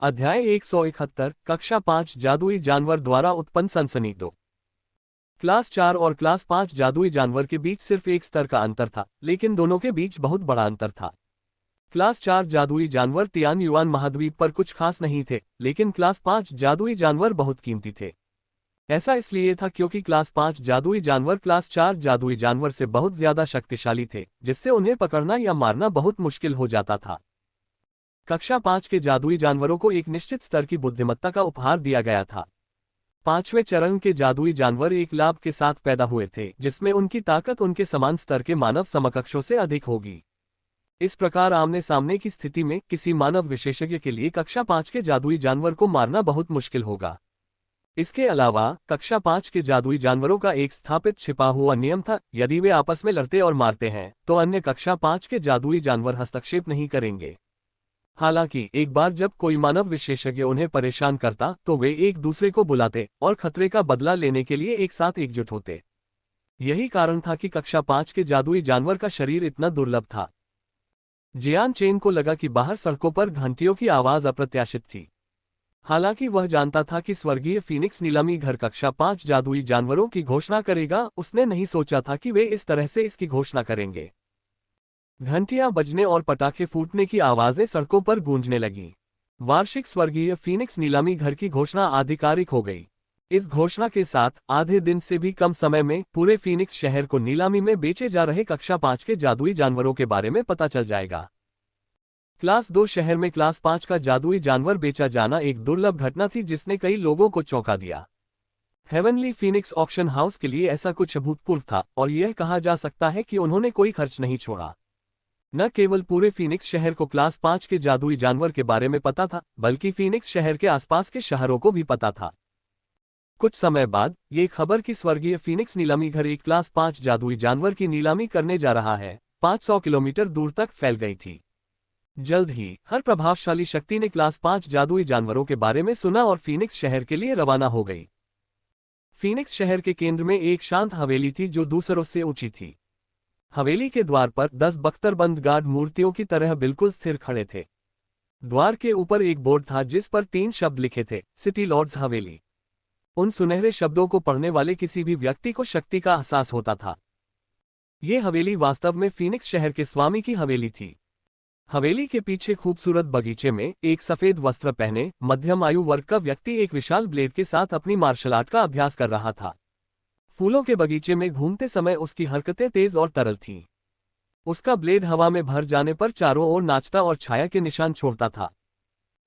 अध्याय 171 कक्षा 5 जादुई जानवर द्वारा उत्पन्न सनसनी। दो क्लास 4 और क्लास 5 जादुई जानवर के बीच सिर्फ एक स्तर का अंतर था, लेकिन दोनों के बीच बहुत बड़ा अंतर था। क्लास 4 जादुई जानवर तियान युआन महाद्वीप पर कुछ खास नहीं थे, लेकिन क्लास 5 जादुई जानवर बहुत कीमती थे। ऐसा इसलिए था क्योंकि क्लास 5 जादुई जानवर क्लास 4 जादुई जानवर से बहुत ज्यादा शक्तिशाली थे, जिससे उन्हें पकड़ना या मारना बहुत मुश्किल हो जाता था। कक्षा 5 के जादुई जानवरों को एक निश्चित स्तर की बुद्धिमत्ता का उपहार दिया गया था। 5वें चरण के जादुई जानवर एक लाभ के साथ पैदा हुए थे, जिसमें उनकी ताकत उनके समान स्तर के मानव समकक्षों से अधिक होगी। इस प्रकार आमने सामने की स्थिति में किसी मानव विशेषज्ञ के लिए कक्षा 5 के जादुई जानवर को मारना बहुत मुश्किल होगा। इसके अलावा कक्षा 5 के जादुई जानवरों का एक स्थापित छिपा हुआ नियम था, यदि वे आपस में लड़ते और मारते हैं तो अन्य कक्षा 5 के जादुई जानवर हस्तक्षेप नहीं करेंगे। हालांकि एक बार जब कोई मानव विशेषज्ञ उन्हें परेशान करता तो वे एक दूसरे को बुलाते और खतरे का बदला लेने के लिए एक साथ एकजुट होते। यही कारण था कि कक्षा 5 के जादुई जानवर का शरीर इतना दुर्लभ था। जियान चेन को लगा कि बाहर सड़कों पर घंटियों की आवाज अप्रत्याशित थी। हालांकि वह जानता था कि स्वर्गीय फीनिक्स नीलामी घर कक्षा 5 जादुई जानवरों की घोषणा करेगा, उसने नहीं सोचा था कि वे इस तरह से इसकी घोषणा करेंगे। घंटियां बजने और पटाखे फूटने की आवाजें सड़कों पर गूंजने लगीं। वार्षिक स्वर्गीय फीनिक्स नीलामी घर की घोषणा आधिकारिक हो गई। इस घोषणा के साथ आधे दिन से भी कम समय में पूरे फीनिक्स शहर को नीलामी में बेचे जा रहे कक्षा 5 के जादुई जानवरों के बारे में पता चल जाएगा। क्लास 2 शहर में क्लास 5 का जादुई जानवर बेचा जाना एक दुर्लभ घटना थी, जिसने कई लोगों को चौंका दिया। हेवनली फीनिक्स ऑक्शन हाउस के लिए ऐसा कुछ अभूतपूर्व था, और यह कहा जा सकता है कि उन्होंने कोई खर्च नहीं छोड़ा। न केवल पूरे फीनिक्स शहर को क्लास 5 के जादुई जानवर के बारे में पता था, बल्कि फीनिक्स शहर के आसपास के शहरों को भी पता था। कुछ समय बाद ये खबर कि स्वर्गीय फीनिक्स नीलामी घर एक क्लास 5 जादुई जानवर की नीलामी करने जा रहा है, 500 किलोमीटर दूर तक फैल गई थी। जल्द ही हर प्रभावशाली शक्ति ने क्लास 5 जादुई जानवरों के बारे में सुना और फीनिक्स शहर के लिए रवाना हो गई। फीनिक्स शहर के केंद्र में एक शांत हवेली थी जो दूसरों से ऊंची थी। हवेली के द्वार पर 10 बख्तरबंद गार्ड मूर्तियों की तरह बिल्कुल स्थिर खड़े थे। द्वार के ऊपर एक बोर्ड था जिस पर 3 शब्द लिखे थे, सिटी लॉर्ड्स हवेली। उन सुनहरे शब्दों को पढ़ने वाले किसी भी व्यक्ति को शक्ति का एहसास होता था। ये हवेली वास्तव में फीनिक्स शहर के स्वामी की हवेली थी। हवेली के पीछे खूबसूरत बगीचे में एक सफेद वस्त्र पहने मध्यम आयु वर्ग का व्यक्ति एक विशाल ब्लेड के साथ अपनी मार्शल आर्ट का अभ्यास कर रहा था। फूलों के बगीचे में घूमते समय उसकी हरकतें तेज और तरल थीं। उसका ब्लेड हवा में भर जाने पर चारों ओर नाचता और छाया के निशान छोड़ता था।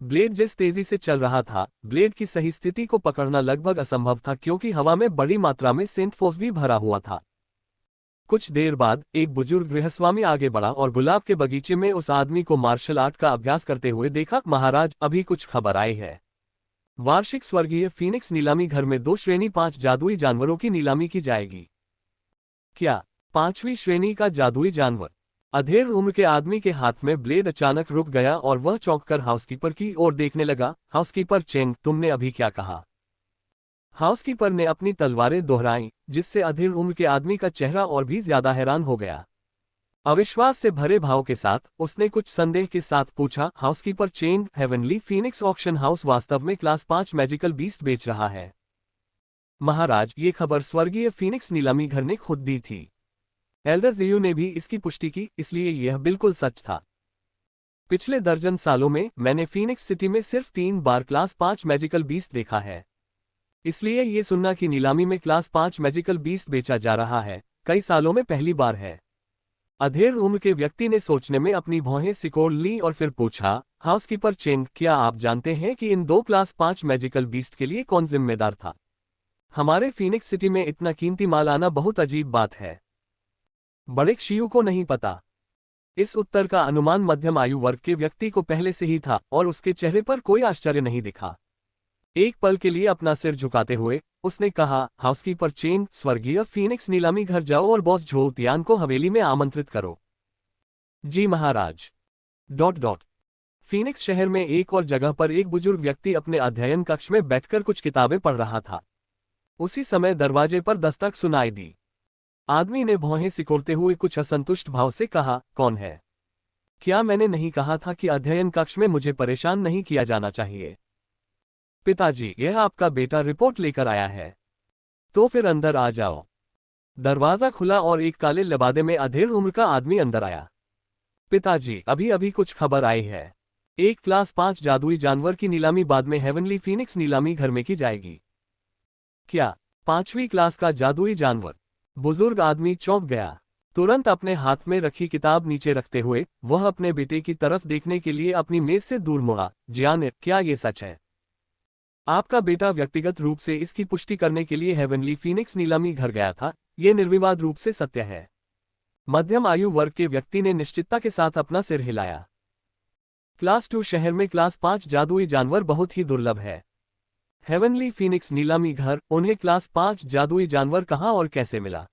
ब्लेड जिस तेजी से चल रहा था, ब्लेड की सही स्थिति को पकड़ना लगभग असंभव था, क्योंकि हवा में बड़ी मात्रा में सेंट फोर्स भी भरा हुआ था। कुछ देर बाद एक बुजुर्ग गृहस्वामी आगे बढ़ा और गुलाब के बगीचे में उस आदमी को मार्शल आर्ट का अभ्यास करते हुए देखा। महाराज, अभी कुछ खबर आई है। वार्षिक स्वर्गीय फीनिक्स नीलामी घर में 2 श्रेणी 5 जादुई जानवरों की नीलामी की जाएगी। क्या 5वीं श्रेणी का जादुई जानवर? अधेड़ उम्र के आदमी के हाथ में ब्लेड अचानक रुक गया और वह चौंककर हाउसकीपर की ओर देखने लगा। हाउसकीपर चेंग, तुमने अभी क्या कहा? हाउसकीपर ने अपनी तलवारें दोहराई, जिससे अधेड़ उम्र के आदमी का चेहरा और भी ज्यादा हैरान हो गया। अविश्वास से भरे भाव के साथ उसने कुछ संदेह के साथ पूछा, housekeeper chain, heavenly Phoenix auction house वास्तव में क्लास 5 मैजिकल बीस्ट बेच रहा है। महाराज, ये खबर स्वर्गीय फीनिक्स नीलामी घर ने खुद दी थी। एल्डर जियू ने भी इसकी पुष्टि की, इसलिए यह बिल्कुल सच था। पिछले दर्जन सालों में मैंने फीनिक्स सिटी में सिर्फ 3 बार क्लास 5 मैजिकल बीस्ट देखा है। इसलिए ये सुनना कि नीलामी में क्लास 5 मैजिकल बीस्ट बेचा जा रहा है, कई सालों में पहली बार है। अधेड़ उम्र के व्यक्ति ने सोचने में अपनी भौहें सिकोड़ ली और फिर पूछा, हाउसकीपर चेंग, क्या आप जानते हैं कि इन 2 क्लास 5 मैजिकल बीस्ट के लिए कौन जिम्मेदार था? हमारे फीनिक्स सिटी में इतना कीमती माल आना बहुत अजीब बात है। बड़े शियू को नहीं पता। इस उत्तर का अनुमान मध्यम आयु वर्ग के व्यक्ति को पहले से ही था और उसके चेहरे पर कोई आश्चर्य नहीं दिखा। एक पल के लिए अपना सिर झुकाते हुए उसने कहा, हाउसकीपर चेन, स्वर्गीय फीनिक्स नीलामी घर जाओ और बॉस झो तियान को हवेली में आमंत्रित करो। जी महाराज। फीनिक्स शहर में एक और जगह पर एक बुजुर्ग व्यक्ति अपने अध्ययन कक्ष में बैठकर कुछ किताबें पढ़ रहा था। उसी समय दरवाजे पर दस्तक सुनाई दी। आदमी ने भौहें सिकोड़ते हुए कुछ असंतुष्ट भाव से कहा, कौन है? क्या मैंने नहीं कहा था कि अध्ययन कक्ष में मुझे परेशान नहीं किया जाना चाहिए? पिताजी, यह आपका बेटा रिपोर्ट लेकर आया है। तो फिर अंदर आ जाओ। दरवाजा खुला और एक काले लिबादे में अधेड़ उम्र का आदमी अंदर आया। पिताजी, अभी अभी कुछ खबर आई है। एक क्लास 5 जादुई जानवर की नीलामी बाद में हेवनली फीनिक्स नीलामी घर में की जाएगी। क्या? 5वीं क्लास का जादुई जानवर? बुजुर्ग आदमी चौंक गया। तुरंत अपने हाथ में रखी किताब नीचे रखते हुए वह अपने बेटे की तरफ देखने के लिए अपनी मेज से दूर मुड़ा। जियान, क्या ये सच है? आपका बेटा व्यक्तिगत रूप से इसकी पुष्टि करने के लिए हेवनली फीनिक्स नीलामी घर गया था। ये निर्विवाद रूप से सत्य है। मध्यम आयु वर्ग के व्यक्ति ने निश्चितता के साथ अपना सिर हिलाया। क्लास 2 शहर में क्लास 5 जादुई जानवर बहुत ही दुर्लभ है। हेवनली फीनिक्स नीलामी घर, उन्हें क्लास 5 जादुई जानवर कहाँ और कैसे मिला?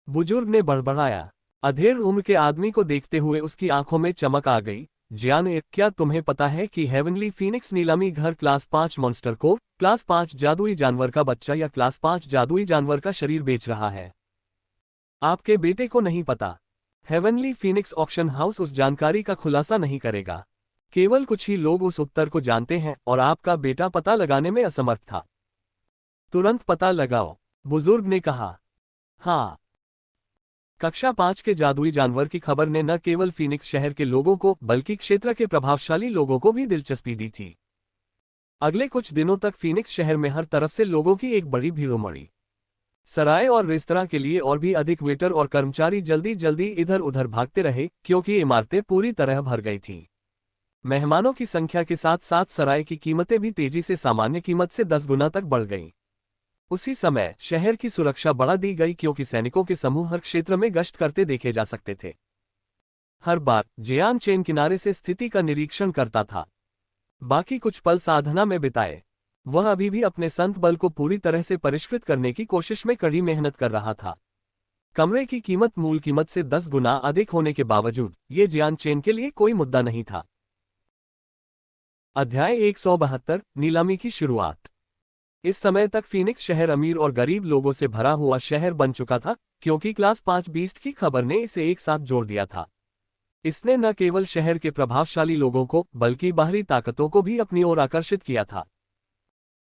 बुजुर्ग ने बड़बड़ाया। अधेड़ उम्र के आदमी को देखते हुए उसकी आंखों में चमक आ गई। जियान, क्या तुम्हें पता है कि हेवनली फीनिक्स नीलामी घर क्लास 5 मॉन्स्टर को, क्लास 5 जादुई जानवर का बच्चा या क्लास 5 जादुई जानवर का शरीर बेच रहा है? आपके बेटे को नहीं पता। हेवनली फीनिक्स ऑक्शन हाउस उस जानकारी का खुलासा नहीं करेगा। केवल कुछ ही लोग उस उत्तर को जानते हैं और आपका बेटा पता लगाने में असमर्थ था। तुरंत पता लगाओ, बुजुर्ग ने कहा। हाँ। कक्षा 5 के जादुई जानवर की खबर ने न केवल फीनिक्स शहर के लोगों को बल्कि क्षेत्र के प्रभावशाली लोगों को भी दिलचस्पी दी थी। अगले कुछ दिनों तक फीनिक्स शहर में हर तरफ से लोगों की एक बड़ी भीड़ उमड़ी। सराय और रेस्तरां के लिए और भी अधिक वेटर और कर्मचारी जल्दी जल्दी इधर उधर भागते रहे क्योंकि इमारतें पूरी तरह भर गई थीं। मेहमानों की संख्या के साथ साथ सराय की कीमतें भी तेजी से सामान्य कीमत से 10 गुना तक बढ़ गईं। उसी समय शहर की सुरक्षा बढ़ा दी गई क्योंकि सैनिकों के समूह हर क्षेत्र में गश्त करते देखे जा सकते थे। हर बार जियान चेन किनारे से स्थिति का निरीक्षण करता था। बाकी कुछ पल साधना में बिताए। वह अभी भी अपने संत बल को पूरी तरह से परिष्कृत करने की कोशिश में कड़ी मेहनत कर रहा था। कमरे की कीमत मूल कीमत से 10 गुना अधिक होने के बावजूद ये जियान चेन के लिए कोई मुद्दा नहीं था। अध्याय 172 नीलामी की शुरुआत। इस समय तक फीनिक्स शहर अमीर और गरीब लोगों से भरा हुआ शहर बन चुका था क्योंकि क्लास 5 बीस्ट की खबर ने इसे एक साथ जोड़ दिया था। इसने न केवल शहर के प्रभावशाली लोगों को बल्कि बाहरी ताकतों को भी अपनी ओर आकर्षित किया था।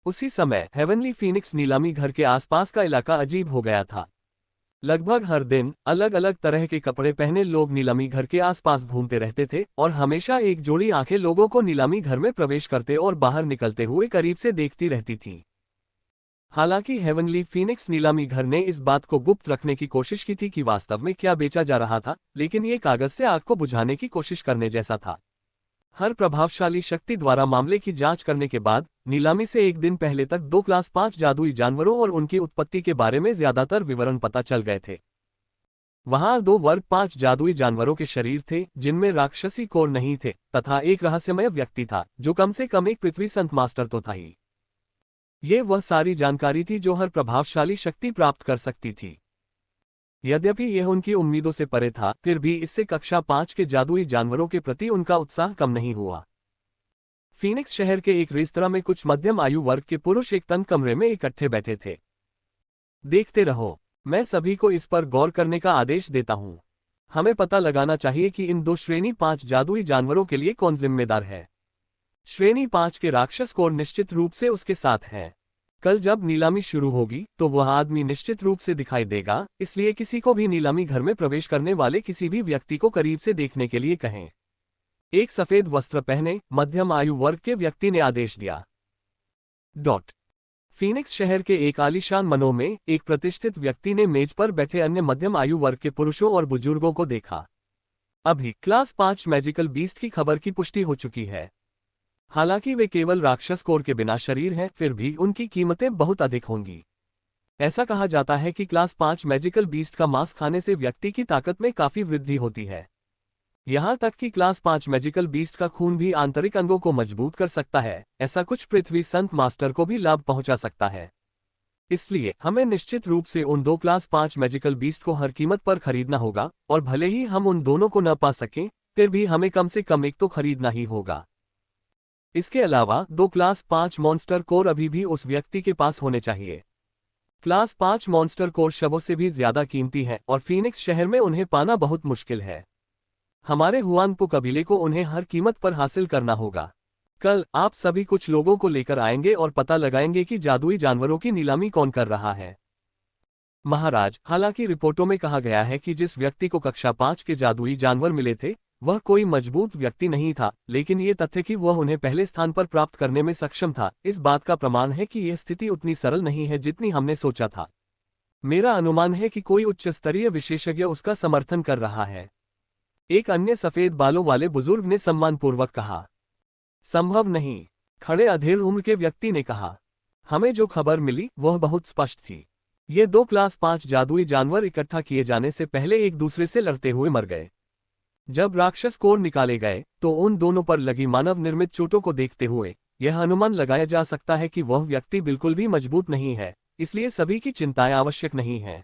उसी समय हेवनली फीनिक्स नीलामी घर के आसपास का इलाका अजीब हो गया था। लगभग हर दिन अलग अलग तरह के कपड़े पहने लोग नीलामी घर के आसपास घूमते रहते थे और हमेशा एक जोड़ी आंखें लोगों को नीलामी घर में प्रवेश करते और बाहर निकलते हुए करीब से देखती रहती थीं। हालांकि हेवनली फीनिक्स नीलामी घर ने इस बात को गुप्त रखने की कोशिश की थी कि वास्तव में क्या बेचा जा रहा था, लेकिन ये कागज से आग को बुझाने की कोशिश करने जैसा था। हर प्रभावशाली शक्ति द्वारा मामले की जांच करने के बाद नीलामी से एक दिन पहले तक 2 क्लास 5 जादुई जानवरों और उनकी उत्पत्ति के बारे में ज्यादातर विवरण पता चल गए थे। वहां 2 वर्ग 5 जादुई जानवरों के शरीर थे जिनमें राक्षसी कोर नहीं थे तथा एक रहस्यमय व्यक्ति था जो कम से कम एक पृथ्वी संत मास्टर तो था ही। ये वह सारी जानकारी थी जो हर प्रभावशाली शक्ति प्राप्त कर सकती थी। यद्यपि यह उनकी उम्मीदों से परे था, फिर भी इससे कक्षा 5 के जादुई जानवरों के प्रति उनका उत्साह कम नहीं हुआ। फीनिक्स शहर के एक रेस्तरां में कुछ मध्यम आयु वर्ग के पुरुष एक तंग कमरे में इकट्ठे बैठे थे। देखते रहो, मैं सभी को इस पर गौर करने का आदेश देता हूं। हमें पता लगाना चाहिए कि इन 2 श्रेणी 5 जादुई जानवरों के लिए कौन जिम्मेदार है। श्रेणी 5 के राक्षस कोर निश्चित रूप से उसके साथ है। कल जब नीलामी शुरू होगी तो वह आदमी निश्चित रूप से दिखाई देगा, इसलिए किसी को भी नीलामी घर में प्रवेश करने वाले किसी भी व्यक्ति को करीब से देखने के लिए कहें। एक सफेद वस्त्र पहने मध्यम आयु वर्ग के व्यक्ति ने आदेश दिया। फीनिक्स शहर के एक आलीशान मनों में एक प्रतिष्ठित व्यक्ति ने मेज पर बैठे अन्य मध्यम आयु वर्ग के पुरुषों और बुजुर्गों को देखा। अभी क्लास 5 मैजिकल बीस्ट की खबर की पुष्टि हो चुकी है। हालांकि वे केवल राक्षस कोर के बिना शरीर हैं, फिर भी उनकी कीमतें बहुत अधिक होंगी। ऐसा कहा जाता है कि क्लास 5 मैजिकल बीस्ट का मांस खाने से व्यक्ति की ताकत में काफी वृद्धि होती है। यहां तक कि क्लास 5 मैजिकल बीस्ट का खून भी आंतरिक अंगों को मजबूत कर सकता है। ऐसा कुछ पृथ्वी संत मास्टर को भी लाभ पहुंचा सकता है। इसलिए हमें निश्चित रूप से उन 2 क्लास 5 मैजिकल बीस्ट को हर कीमत पर खरीदना होगा, और भले ही हम उन दोनों को न पा सकें, फिर भी हमें कम से कम एक तो खरीदना ही होगा। इसके अलावा 2 क्लास 5 मॉन्स्टर कोर अभी भी उस व्यक्ति के पास होने चाहिए। क्लास 5 मॉन्स्टर कोर शवों से भी ज्यादा कीमती हैं और फीनिक्स शहर में उन्हें पाना बहुत मुश्किल है। हमारे हुआनपो कबीले को उन्हें हर कीमत पर हासिल करना होगा। कल आप सभी कुछ लोगों को लेकर आएंगे और पता लगाएंगे कि जादुई जानवरों की नीलामी कौन कर रहा है। महाराज, हालांकि रिपोर्टों में कहा गया है कि जिस व्यक्ति को कक्षा 5 के जादुई जानवर मिले थे वह कोई मजबूत व्यक्ति नहीं था, लेकिन ये तथ्य कि वह उन्हें पहले स्थान पर प्राप्त करने में सक्षम था इस बात का प्रमाण है कि यह स्थिति उतनी सरल नहीं है जितनी हमने सोचा था। मेरा अनुमान है कि कोई उच्च स्तरीय विशेषज्ञ उसका समर्थन कर रहा है। एक अन्य सफेद बालों वाले बुजुर्ग ने सम्मानपूर्वक कहा। संभव नहीं, खड़े अधेड़ उम्र के व्यक्ति ने कहा। हमें जो खबर मिली वह बहुत स्पष्ट थी। ये 2 क्लास 5 जादुई जानवर इकट्ठा किए जाने से पहले एक दूसरे से लड़ते हुए मर गए। जब राक्षस कोर निकाले गए तो उन दोनों पर लगी मानव निर्मित चोटों को देखते हुए यह अनुमान लगाया जा सकता है कि वह व्यक्ति बिल्कुल भी मजबूत नहीं है, इसलिए सभी की चिंताएं आवश्यक नहीं है।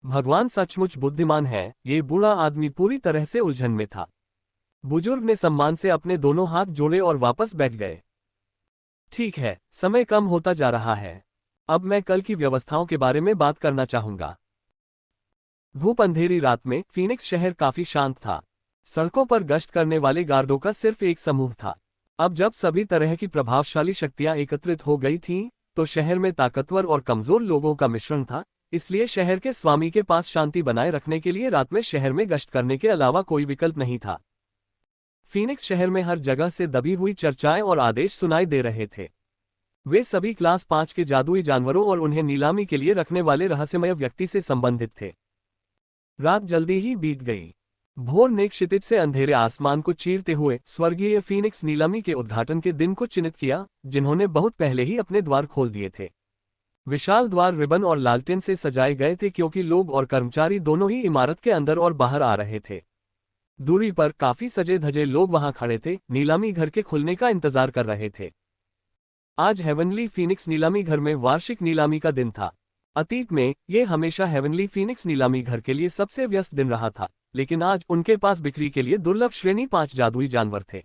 भगवान सचमुच बुद्धिमान है, ये बूढ़ा आदमी पूरी तरह से उलझन में था। बुजुर्ग ने सम्मान से अपने दोनों हाथ जोड़े और वापस बैठ गए। ठीक है, समय कम होता जा रहा है। अब मैं कल की व्यवस्थाओं के बारे में बात करना चाहूंगा। धूप अंधेरी रात में फीनिक्स शहर काफी शांत था। सड़कों पर गश्त करने वाले गार्डों का सिर्फ एक समूह था। अब जब सभी तरह की प्रभावशाली शक्तियां एकत्रित हो गई थीं, तो शहर में ताकतवर और कमजोर लोगों का मिश्रण था, इसलिए शहर के स्वामी के पास शांति बनाए रखने के लिए रात में शहर में गश्त करने के अलावा कोई विकल्प नहीं था। फीनिक्स शहर में हर जगह से दबी हुई चर्चाएं और आदेश सुनाई दे रहे थे। वे सभी क्लास 5 के जादुई जानवरों और उन्हें नीलामी के लिए रखने वाले रहस्यमय व्यक्ति से संबंधित थे। रात जल्दी ही बीत गई। भोर ने क्षितिज से अंधेरे आसमान को चीरते हुए स्वर्गीय फीनिक्स नीलामी के उद्घाटन के दिन को चिन्हित किया, जिन्होंने बहुत पहले ही अपने द्वार खोल दिए थे। विशाल द्वार रिबन और लालटेन से सजाए गए थे क्योंकि लोग और कर्मचारी दोनों ही इमारत के अंदर और बाहर आ रहे थे। दूरी पर काफी सजे धजे लोग वहां खड़े थे, नीलामी घर के खुलने का इंतजार कर रहे थे। आज हेवनली फीनिक्स नीलामी घर में वार्षिक नीलामी का दिन था। अतीत में ये हमेशा हेवनली फीनिक्स नीलामी घर के लिए सबसे व्यस्त दिन रहा था, लेकिन आज उनके पास बिक्री के लिए दुर्लभ श्रेणी 5 जादुई जानवर थे।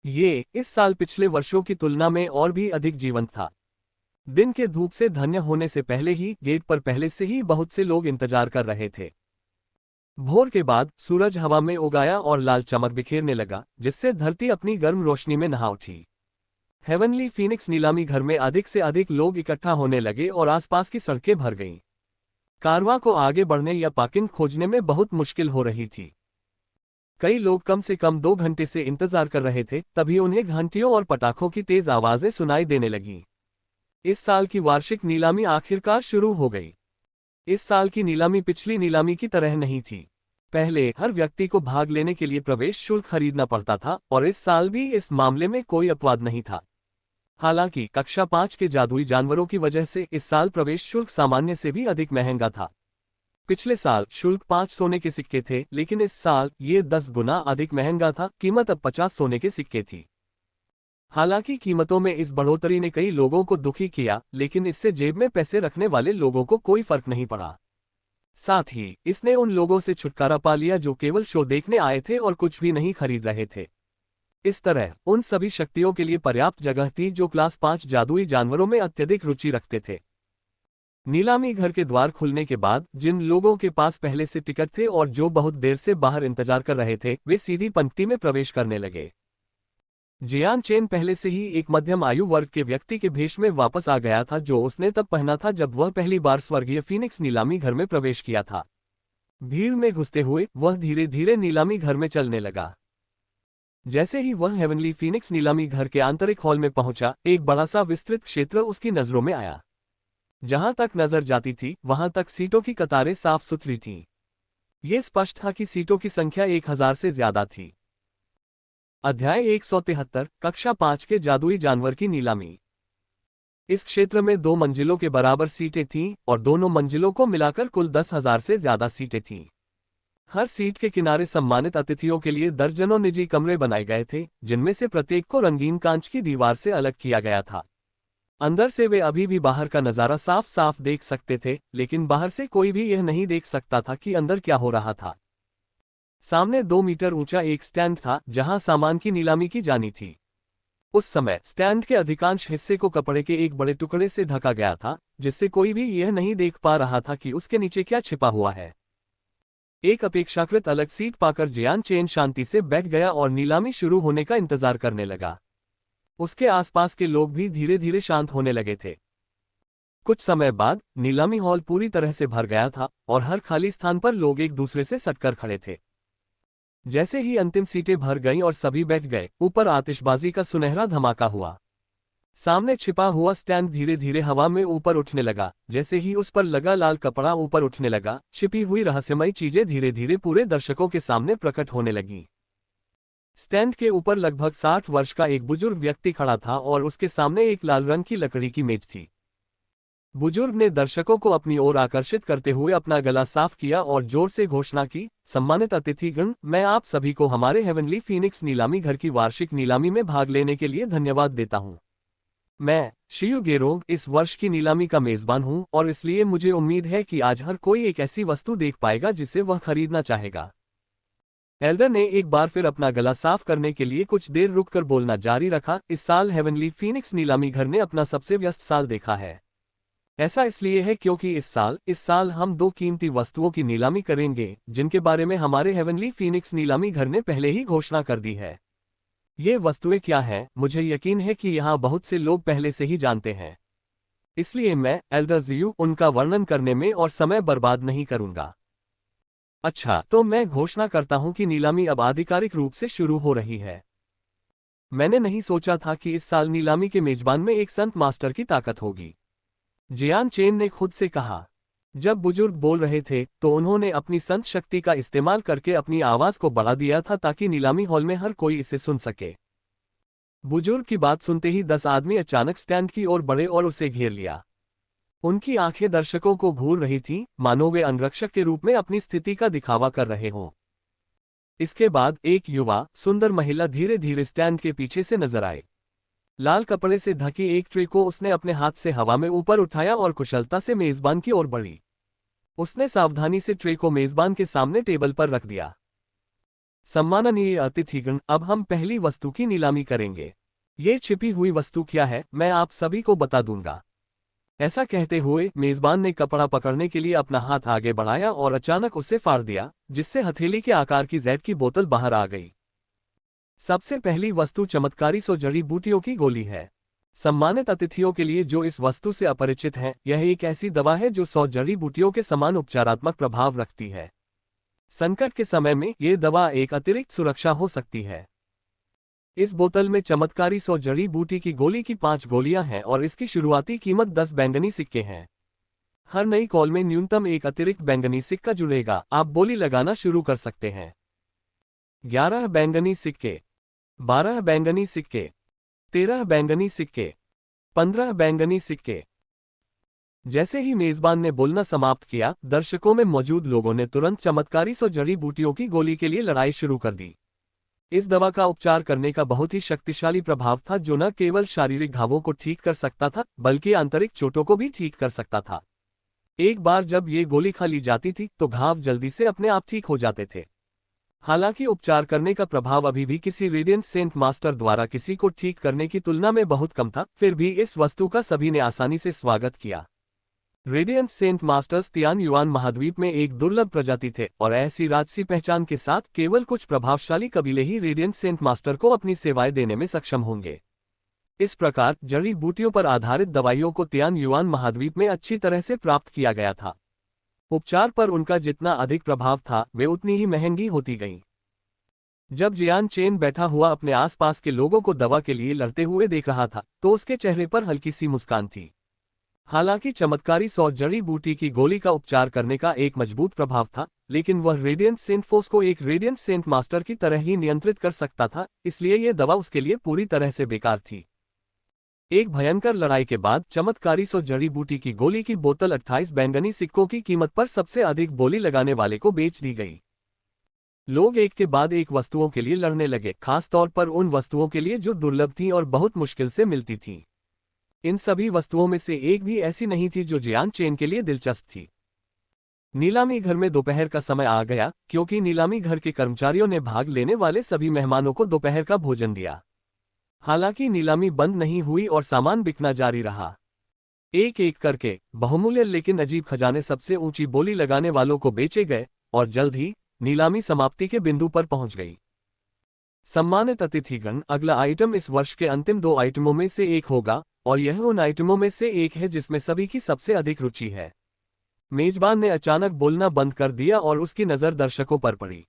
ये इस साल पिछले वर्षों की तुलना में और भी अधिक जीवंत था। दिन के धूप से धन्य होने से पहले ही गेट पर पहले से ही बहुत से लोग इंतजार कर रहे थे। भोर के बाद सूरज हवा में उगाया और लाल चमक बिखेरने लगा, जिससे धरती अपनी गर्म रोशनी में नहा उठी। हेवनली फीनिक्स नीलामी घर में अधिक से अधिक लोग इकट्ठा होने लगे और आसपास की सड़कें भर गईं। कारवां को आगे बढ़ने या पार्किंग खोजने में बहुत मुश्किल हो रही थी। कई लोग कम से कम 2 घंटे से इंतजार कर रहे थे, तभी उन्हें घंटियों और पटाखों की तेज आवाजें सुनाई देने लगीं। इस साल की वार्षिक नीलामी आखिरकार शुरू हो गई। इस साल की नीलामी पिछली नीलामी की तरह नहीं थी। पहले हर व्यक्ति को भाग लेने के लिए प्रवेश शुल्क खरीदना पड़ता था और इस साल भी इस मामले में कोई अपवाद नहीं था। हालांकि कक्षा 5 के जादुई जानवरों की वजह से इस साल प्रवेश शुल्क सामान्य से भी अधिक महंगा था। पिछले साल शुल्क 5 सोने के सिक्के थे, लेकिन इस साल ये 10 गुना अधिक महंगा था। कीमत अब 50 सोने के सिक्के थी। हालांकि कीमतों में इस बढ़ोतरी ने कई लोगों को दुखी किया, लेकिन इससे जेब में पैसे रखने वाले लोगों को कोई फर्क नहीं पड़ा। साथ ही इसने उन लोगों से छुटकारा पा लिया जो केवल शो देखने आए थे और कुछ भी नहीं खरीद रहे थे। इस तरह उन सभी शक्तियों के लिए पर्याप्त जगह थी जो क्लास 5 जादुई जानवरों में अत्यधिक रुचि रखते थे। नीलामी घर के द्वार खुलने के बाद जिन लोगों के पास पहले से टिकट थे और जो बहुत देर से बाहर इंतजार कर रहे थे, वे सीधी पंक्ति में प्रवेश करने लगे। जियान चेन पहले से ही एक मध्यम आयु वर्ग के व्यक्ति के भेष में वापस आ गया था, जो उसने तब पहना था जब वह पहली बार स्वर्गीय फीनिक्स नीलामी घर में प्रवेश किया था। भीड़ में घुसते हुए वह धीरे धीरे नीलामी घर में चलने लगा। जैसे ही वह हेवनली फीनिक्स नीलामी घर के आंतरिक हॉल में पहुंचा, एक बड़ा सा विस्तृत क्षेत्र उसकी नजरों में आया। जहां तक नजर जाती थी वहां तक सीटों की कतारें साफ सुथरी थीं। ये स्पष्ट था कि सीटों की संख्या 1000 से ज्यादा थी। अध्याय 173 कक्षा 5 के जादुई जानवर की नीलामी। इस क्षेत्र में 2 मंजिलों के बराबर सीटें थीं और दोनों मंजिलों को मिलाकर कुल 10,000 से ज्यादा सीटें थीं। हर सीट के किनारे सम्मानित अतिथियों के लिए दर्जनों निजी कमरे बनाए गए थे, जिनमें से प्रत्येक को रंगीन कांच की दीवार से अलग किया गया था। अंदर से वे अभी भी बाहर का नजारा साफ साफ देख सकते थे, लेकिन बाहर से कोई भी यह नहीं देख सकता था कि अंदर क्या हो रहा था। सामने 2 मीटर ऊंचा एक स्टैंड था जहां सामान की नीलामी की जानी थी। उस समय स्टैंड के अधिकांश हिस्से को कपड़े के एक बड़े टुकड़े से ढका गया था, जिससे कोई भी यह नहीं देख पा रहा था कि उसके नीचे क्या छिपा हुआ है। एक अपेक्षाकृत अलग सीट पाकर जियान चेन शांति से बैठ गया और नीलामी शुरू होने का इंतजार करने लगा। उसके आसपास के लोग भी धीरे धीरे शांत होने लगे थे। कुछ समय बाद नीलामी हॉल पूरी तरह से भर गया था और हर खाली स्थान पर लोग एक दूसरे से सटकर खड़े थे। जैसे ही अंतिम सीटें भर गईं और सभी बैठ गए, ऊपर आतिशबाजी का सुनहरा धमाका हुआ। सामने छिपा हुआ स्टैंड धीरे धीरे हवा में ऊपर उठने लगा। जैसे ही उस पर लगा लाल कपड़ा ऊपर उठने लगा, छिपी हुई रहस्यमयी चीजें धीरे धीरे पूरे दर्शकों के सामने प्रकट होने लगीं। स्टैंड के ऊपर लगभग 60 वर्ष का एक बुजुर्ग व्यक्ति खड़ा था और उसके सामने एक लाल रंग की लकड़ी की मेज थी। बुजुर्ग ने दर्शकों को अपनी ओर आकर्षित करते हुए अपना गला साफ किया और जोर से घोषणा की, सम्मानित अतिथिगण, मैं आप सभी को हमारे हेवनली फीनिक्स नीलामी घर की वार्षिक नीलामी में भाग लेने के लिए धन्यवाद देता हूं। मैं शियू गेरोंग इस वर्ष की नीलामी का मेजबान हूं और इसलिए मुझे उम्मीद है कि आज हर कोई एक ऐसी वस्तु देख पाएगा जिसे वह खरीदना चाहेगा। एल्डर ने एक बार फिर अपना गला साफ करने के लिए कुछ देर रुककर बोलना जारी रखा। इस साल हेवनली फीनिक्स नीलामी घर ने अपना सबसे व्यस्त साल देखा है। ऐसा इसलिए है क्योंकि इस साल हम 2 कीमती वस्तुओं की नीलामी करेंगे जिनके बारे में हमारे हेवनली फीनिक्स नीलामी घर ने पहले ही घोषणा कर दी है। ये वस्तुएं क्या हैं, मुझे यकीन है कि यहाँ बहुत से लोग पहले से ही जानते हैं, इसलिए मैं एल्डर जियू उनका वर्णन करने में और समय बर्बाद नहीं करूंगा। अच्छा, तो मैं घोषणा करता हूं कि नीलामी अब आधिकारिक रूप से शुरू हो रही है। मैंने नहीं सोचा था कि इस साल नीलामी के मेजबान में एक संत मास्टर की ताकत होगी, जियान चेन ने खुद से कहा। जब बुजुर्ग बोल रहे थे तो उन्होंने अपनी संत शक्ति का इस्तेमाल करके अपनी आवाज को बढ़ा दिया था ताकि नीलामी हॉल में हर कोई इसे सुन सके। बुजुर्ग की बात सुनते ही 10 आदमी अचानक स्टैंड की ओर बढ़े और उसे घेर लिया। उनकी आंखें दर्शकों को घूर रही थीं, मानो वे अंगरक्षक के रूप में अपनी स्थिति का दिखावा कर रहे हों। इसके बाद एक युवा सुंदर महिला धीरे धीरे स्टैंड के पीछे से नजर आए। लाल कपड़े से ढकी एक ट्रे को उसने अपने हाथ से हवा में ऊपर उठाया और कुशलता से मेजबान की ओर बढ़ी। उसने सावधानी से ट्रे को मेजबान के सामने टेबल पर रख दिया। सम्माननीय अतिथिगण, अब हम पहली वस्तु की नीलामी करेंगे। ये छिपी हुई वस्तु क्या है, मैं आप सभी को बता दूंगा। ऐसा कहते हुए मेजबान ने कपड़ा पकड़ने के लिए अपना हाथ आगे बढ़ाया और अचानक उसे फाड़ दिया, जिससे हथेली के आकार की जेड की बोतल बाहर आ गई। सबसे पहली वस्तु चमत्कारी 100 जड़ी बूटियों की गोली है। सम्मानित अतिथियों के लिए जो इस वस्तु से अपरिचित हैं, यह एक ऐसी दवा है जो 100 जड़ी बूटियों के समान उपचारात्मक प्रभाव रखती है। संकट के समय में ये दवा एक अतिरिक्त सुरक्षा हो सकती है। इस बोतल में चमत्कारी 100 जड़ी बूटी की गोली की 5 गोलियां हैं और इसकी शुरुआती कीमत 10 बैंगनी सिक्के हैं। हर नई कॉल में न्यूनतम एक अतिरिक्त बैंगनी सिक्का जुड़ेगा। आप बोली लगाना शुरू कर सकते हैं। 11 बैंगनी सिक्के, 12 बैंगनी सिक्के, 13 बैंगनी सिक्के, 15 बैंगनी सिक्के। जैसे ही मेजबान ने बोलना समाप्त किया, दर्शकों में मौजूद लोगों ने तुरंत चमत्कारी 100 जड़ी बूटियों की गोली के लिए लड़ाई शुरू कर दी। इस दवा का उपचार करने का बहुत ही शक्तिशाली प्रभाव था जो न केवल शारीरिक घावों को ठीक कर सकता था बल्कि आंतरिक चोटों को भी ठीक कर सकता था। एक बार जब ये गोली खा ली जाती थी तो घाव जल्दी से अपने आप ठीक हो जाते थे। हालांकि उपचार करने का प्रभाव अभी भी किसी रेडिएंट सेंट मास्टर द्वारा किसी को ठीक करने की तुलना में बहुत कम था, फिर भी इस वस्तु का सभी ने आसानी से स्वागत किया। Radiant saint masters Tian Yuan महाद्वीप में एक दुर्लभ प्रजाति थे और ऐसी राजसी पहचान के साथ केवल कुछ प्रभावशाली कबीले ही रेडिएंट सेंट मास्टर को अपनी सेवाएं देने में सक्षम होंगे। इस प्रकार जड़ी बूटियों पर आधारित दवाइयों को तियान युआन महाद्वीप में अच्छी तरह से प्राप्त किया गया था। उपचार पर उनका जितना अधिक प्रभाव था वे उतनी ही महंगी होती गईं। जब जियान चेन बैठा हुआ अपने आसपास के लोगों को दवा के लिए लड़ते हुए देख रहा था तो उसके चेहरे पर हल्की सी मुस्कान थी। हालांकि चमत्कारी 100 जड़ी बूटी की गोली का उपचार करने का एक मजबूत प्रभाव था, लेकिन वह रेडिएंट सेंट फोर्स को एक रेडिएंट सेंट मास्टर की तरह ही नियंत्रित कर सकता था, इसलिए यह दवा उसके लिए पूरी तरह से बेकार थी। एक भयंकर लड़ाई के बाद चमत्कारी 100 जड़ी बूटी की गोली की बोतल 28 बैंगनी सिक्कों की कीमत पर सबसे अधिक बोली लगाने वाले को बेच दी गई। लोग एक के बाद एक वस्तुओं के लिए लड़ने लगे, खास तौर पर उन वस्तुओं के लिए जो दुर्लभ थीं और बहुत मुश्किल से मिलती थीं। इन सभी वस्तुओं में से एक भी ऐसी नहीं थी जो जियान चेन के लिए दिलचस्प थी। नीलामी घर में दोपहर का समय आ गया क्योंकि नीलामी घर के कर्मचारियों ने भाग लेने वाले सभी मेहमानों को दोपहर का भोजन दिया। हालांकि नीलामी बंद नहीं हुई और सामान बिकना जारी रहा। एक एक करके बहुमूल्य लेकिन अजीब खजाने सबसे ऊंची बोली लगाने वालों को बेचे गए और जल्द ही नीलामी समाप्ति के बिंदु पर पहुंच गई। सम्मानित अतिथिगण, अगला आइटम इस वर्ष के अंतिम 2 आइटमों में से एक होगा और यह उन आइटमों में से एक है जिसमें सभी की सबसे अधिक रुचि है। मेजबान ने अचानक बोलना बंद कर दिया और उसकी नज़र दर्शकों पर पड़ी।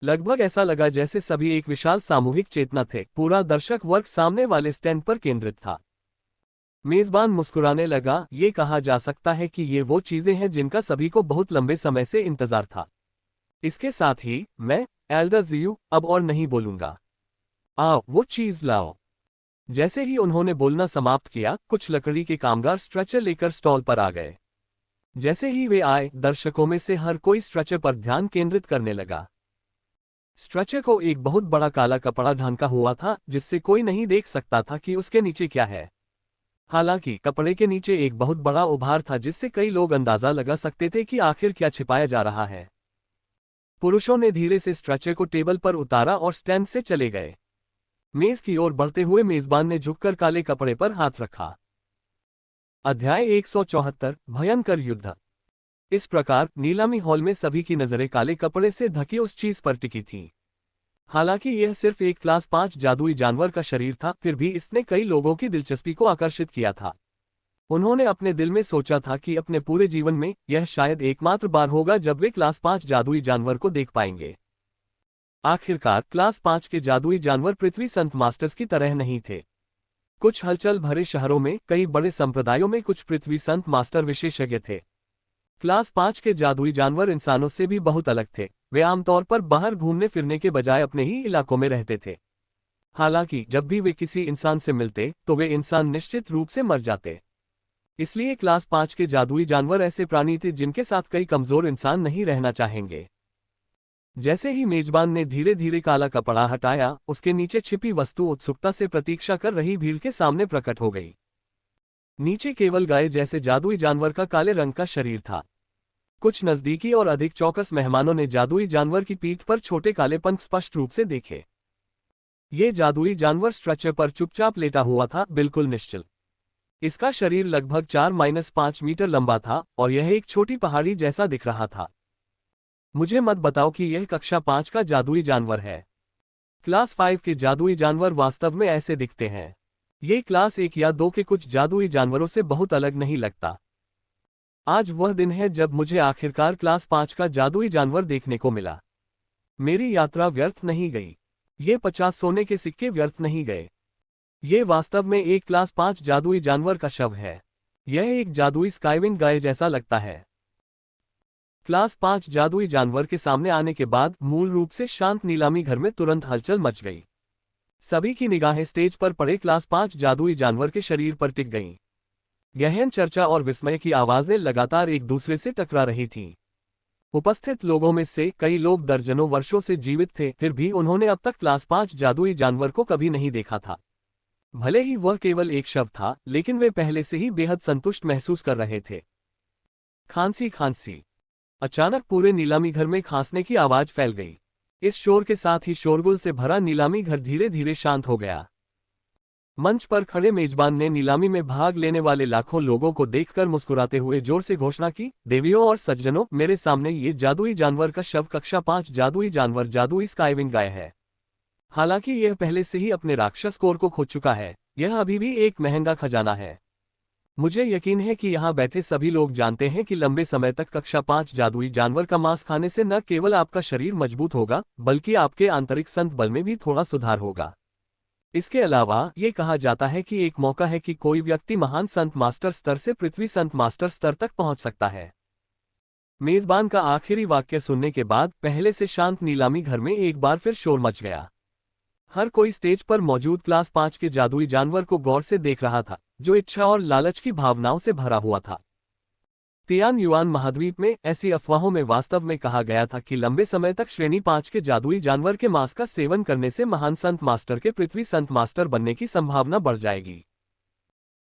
लगभग ऐसा लगा जैसे सभी एक विशाल सामूहिक चेतना थे। पूरा दर्शक वर्ग सामने वाले स्टैंड पर केंद्रित था। मेजबान मुस्कुराने लगा, ये कहा जा सकता है कि ये वो चीजें हैं जिनका सभी को बहुत लंबे समय से इंतजार था। इसके साथ ही मैं, एल्डर ज़ियू, अब और नहीं बोलूंगा। आओ वो चीज लाओ। जैसे ही उन्होंने बोलना समाप्त किया, कुछ लकड़ी के कामगार स्ट्रेचर लेकर स्टॉल पर आ गए। जैसे ही वे आए, दर्शकों में से हर कोई स्ट्रेचर पर ध्यान केंद्रित करने लगा। स्ट्रेचर को एक बहुत बड़ा काला कपड़ा ढांका हुआ था जिससे कोई नहीं देख सकता था कि उसके नीचे क्या है। हालांकि कपड़े के नीचे एक बहुत बड़ा उभार था जिससे कई लोग अंदाजा लगा सकते थे कि आखिर क्या छिपाया जा रहा है। पुरुषों ने धीरे से स्ट्रेचर को टेबल पर उतारा और स्टैंड से चले गए। मेज की ओर बढ़ते हुए मेजबान ने झुककर काले कपड़े पर हाथ रखा। अध्याय 174 भयंकर युद्ध। इस प्रकार नीलामी हॉल में सभी की नजरें काले कपड़े से ढकी उस चीज पर टिकी थीं। हालांकि यह सिर्फ एक क्लास 5 जादुई जानवर का शरीर था, फिर भी इसने कई लोगों की दिलचस्पी को आकर्षित किया था। उन्होंने अपने दिल में सोचा था कि अपने पूरे जीवन में यह शायद एकमात्र बार होगा जब वे क्लास 5 जादुई जानवर को देख पाएंगे। आखिरकार क्लास 5 के जादुई जानवर पृथ्वी संत मास्टर्स की तरह नहीं थे। कुछ हलचल भरे शहरों में, कई बड़े संप्रदायों में कुछ पृथ्वी संत मास्टर विशेषज्ञ थे। क्लास 5 के जादुई जानवर इंसानों से भी बहुत अलग थे। वे आमतौर पर बाहर घूमने फिरने के बजाय अपने ही इलाकों में रहते थे। हालांकि जब भी वे किसी इंसान से मिलते तो वे इंसान निश्चित रूप से मर जाते। इसलिए क्लास 5 के जादुई जानवर ऐसे प्राणी थे जिनके साथ कई कमजोर इंसान नहीं रहना चाहेंगे। जैसे ही मेजबान ने धीरे धीरे काला कपड़ा हटाया, उसके नीचे छिपी वस्तु उत्सुकता से प्रतीक्षा कर रही भीड़ के सामने प्रकट हो गई। नीचे केवल गाय जैसे जादुई जानवर का काले रंग का शरीर था। कुछ नजदीकी और अधिक चौकस मेहमानों ने जादुई जानवर की पीठ पर छोटे काले पंख स्पष्ट रूप से देखे। ये जादुई जानवर स्ट्रेचर पर चुपचाप लेटा हुआ था, बिल्कुल निश्चल। इसका शरीर लगभग 4-5 मीटर लंबा था और यह एक छोटी पहाड़ी जैसा दिख रहा था। मुझे मत बताओ कि यह कक्षा 5 का जादुई जानवर है। क्लास 5 के जादुई जानवर वास्तव में ऐसे दिखते हैं। ये क्लास 1 या 2 के कुछ जादुई जानवरों से बहुत अलग नहीं लगता। आज वह दिन है जब मुझे आखिरकार क्लास 5 का जादुई जानवर देखने को मिला। मेरी यात्रा व्यर्थ नहीं गई। ये 50 सोने के सिक्के व्यर्थ नहीं गए। ये वास्तव में एक क्लास 5 जादुई जानवर का शव है। यह एक जादुई स्काईविंग गाय जैसा लगता है। क्लास 5 जादुई जानवर के सामने आने के बाद मूल रूप से शांत नीलामी घर में तुरंत हलचल मच गई। सभी की निगाहें स्टेज पर पड़े क्लास 5 जादुई जानवर के शरीर पर टिक गईं। गहन चर्चा और विस्मय की आवाजें लगातार एक दूसरे से टकरा रही थीं। उपस्थित लोगों में से कई लोग दर्जनों वर्षों से जीवित थे, फिर भी उन्होंने अब तक क्लास 5 जादुई जानवर को कभी नहीं देखा था। भले ही वह केवल एक शव था, लेकिन वे पहले से ही बेहद संतुष्ट महसूस कर रहे थे। खांसी खांसी। अचानक पूरे नीलामी घर में खांसने की आवाज फैल गई। इस शोर के साथ ही शोरगुल से भरा नीलामी घर धीरे धीरे शांत हो गया। मंच पर खड़े मेजबान ने नीलामी में भाग लेने वाले लाखों लोगों को देखकर मुस्कुराते हुए जोर से घोषणा की, देवियों और सज्जनों, मेरे सामने ये जादुई जानवर का शव कक्षा 5 जादुई जानवर जादुई स्काईविंग गाय है। हालांकि यह पहले से ही अपने राक्षस कोर को खो चुका है, यह अभी भी एक महंगा खजाना है। मुझे यकीन है कि यहाँ बैठे सभी लोग जानते हैं कि लंबे समय तक कक्षा 5 जादुई जानवर का मांस खाने से न केवल आपका शरीर मजबूत होगा, बल्कि आपके आंतरिक संत बल में भी थोड़ा सुधार होगा। इसके अलावा ये कहा जाता है कि एक मौका है कि कोई व्यक्ति महान संत मास्टर स्तर से पृथ्वी संत मास्टर स्तर तक पहुंच सकता है। मेजबान का आखिरी वाक्य सुनने के बाद पहले से शांत नीलामी घर में एक बार फिर शोर मच गया। हर कोई स्टेज पर मौजूद क्लास 5 के जादुई जानवर को गौर से देख रहा था, जो इच्छा और लालच की भावनाओं से भरा हुआ था। तियान युआन महाद्वीप में ऐसी अफवाहों में वास्तव में कहा गया था कि लंबे समय तक श्रेणी 5 के जादुई जानवर के मांस का सेवन करने से महान संत मास्टर के पृथ्वी संत मास्टर बनने की संभावना बढ़ जाएगी।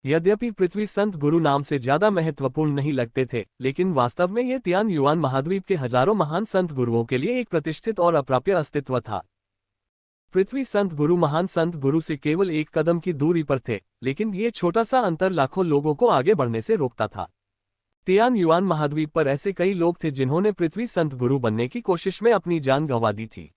यद्यपि पृथ्वी संत गुरु नाम से ज्यादा महत्वपूर्ण नहीं लगते थे, लेकिन वास्तव में ये तियान युआन महाद्वीप के हजारों महान संत गुरुओं के लिए एक प्रतिष्ठित और अप्राप्य अस्तित्व था। पृथ्वी संत गुरु महान संत गुरु से केवल एक कदम की दूरी पर थे, लेकिन ये छोटा सा अंतर लाखों लोगों को आगे बढ़ने से रोकता था। तियान युआन महाद्वीप पर ऐसे कई लोग थे जिन्होंने पृथ्वी संत गुरु बनने की कोशिश में अपनी जान गंवा दी थी।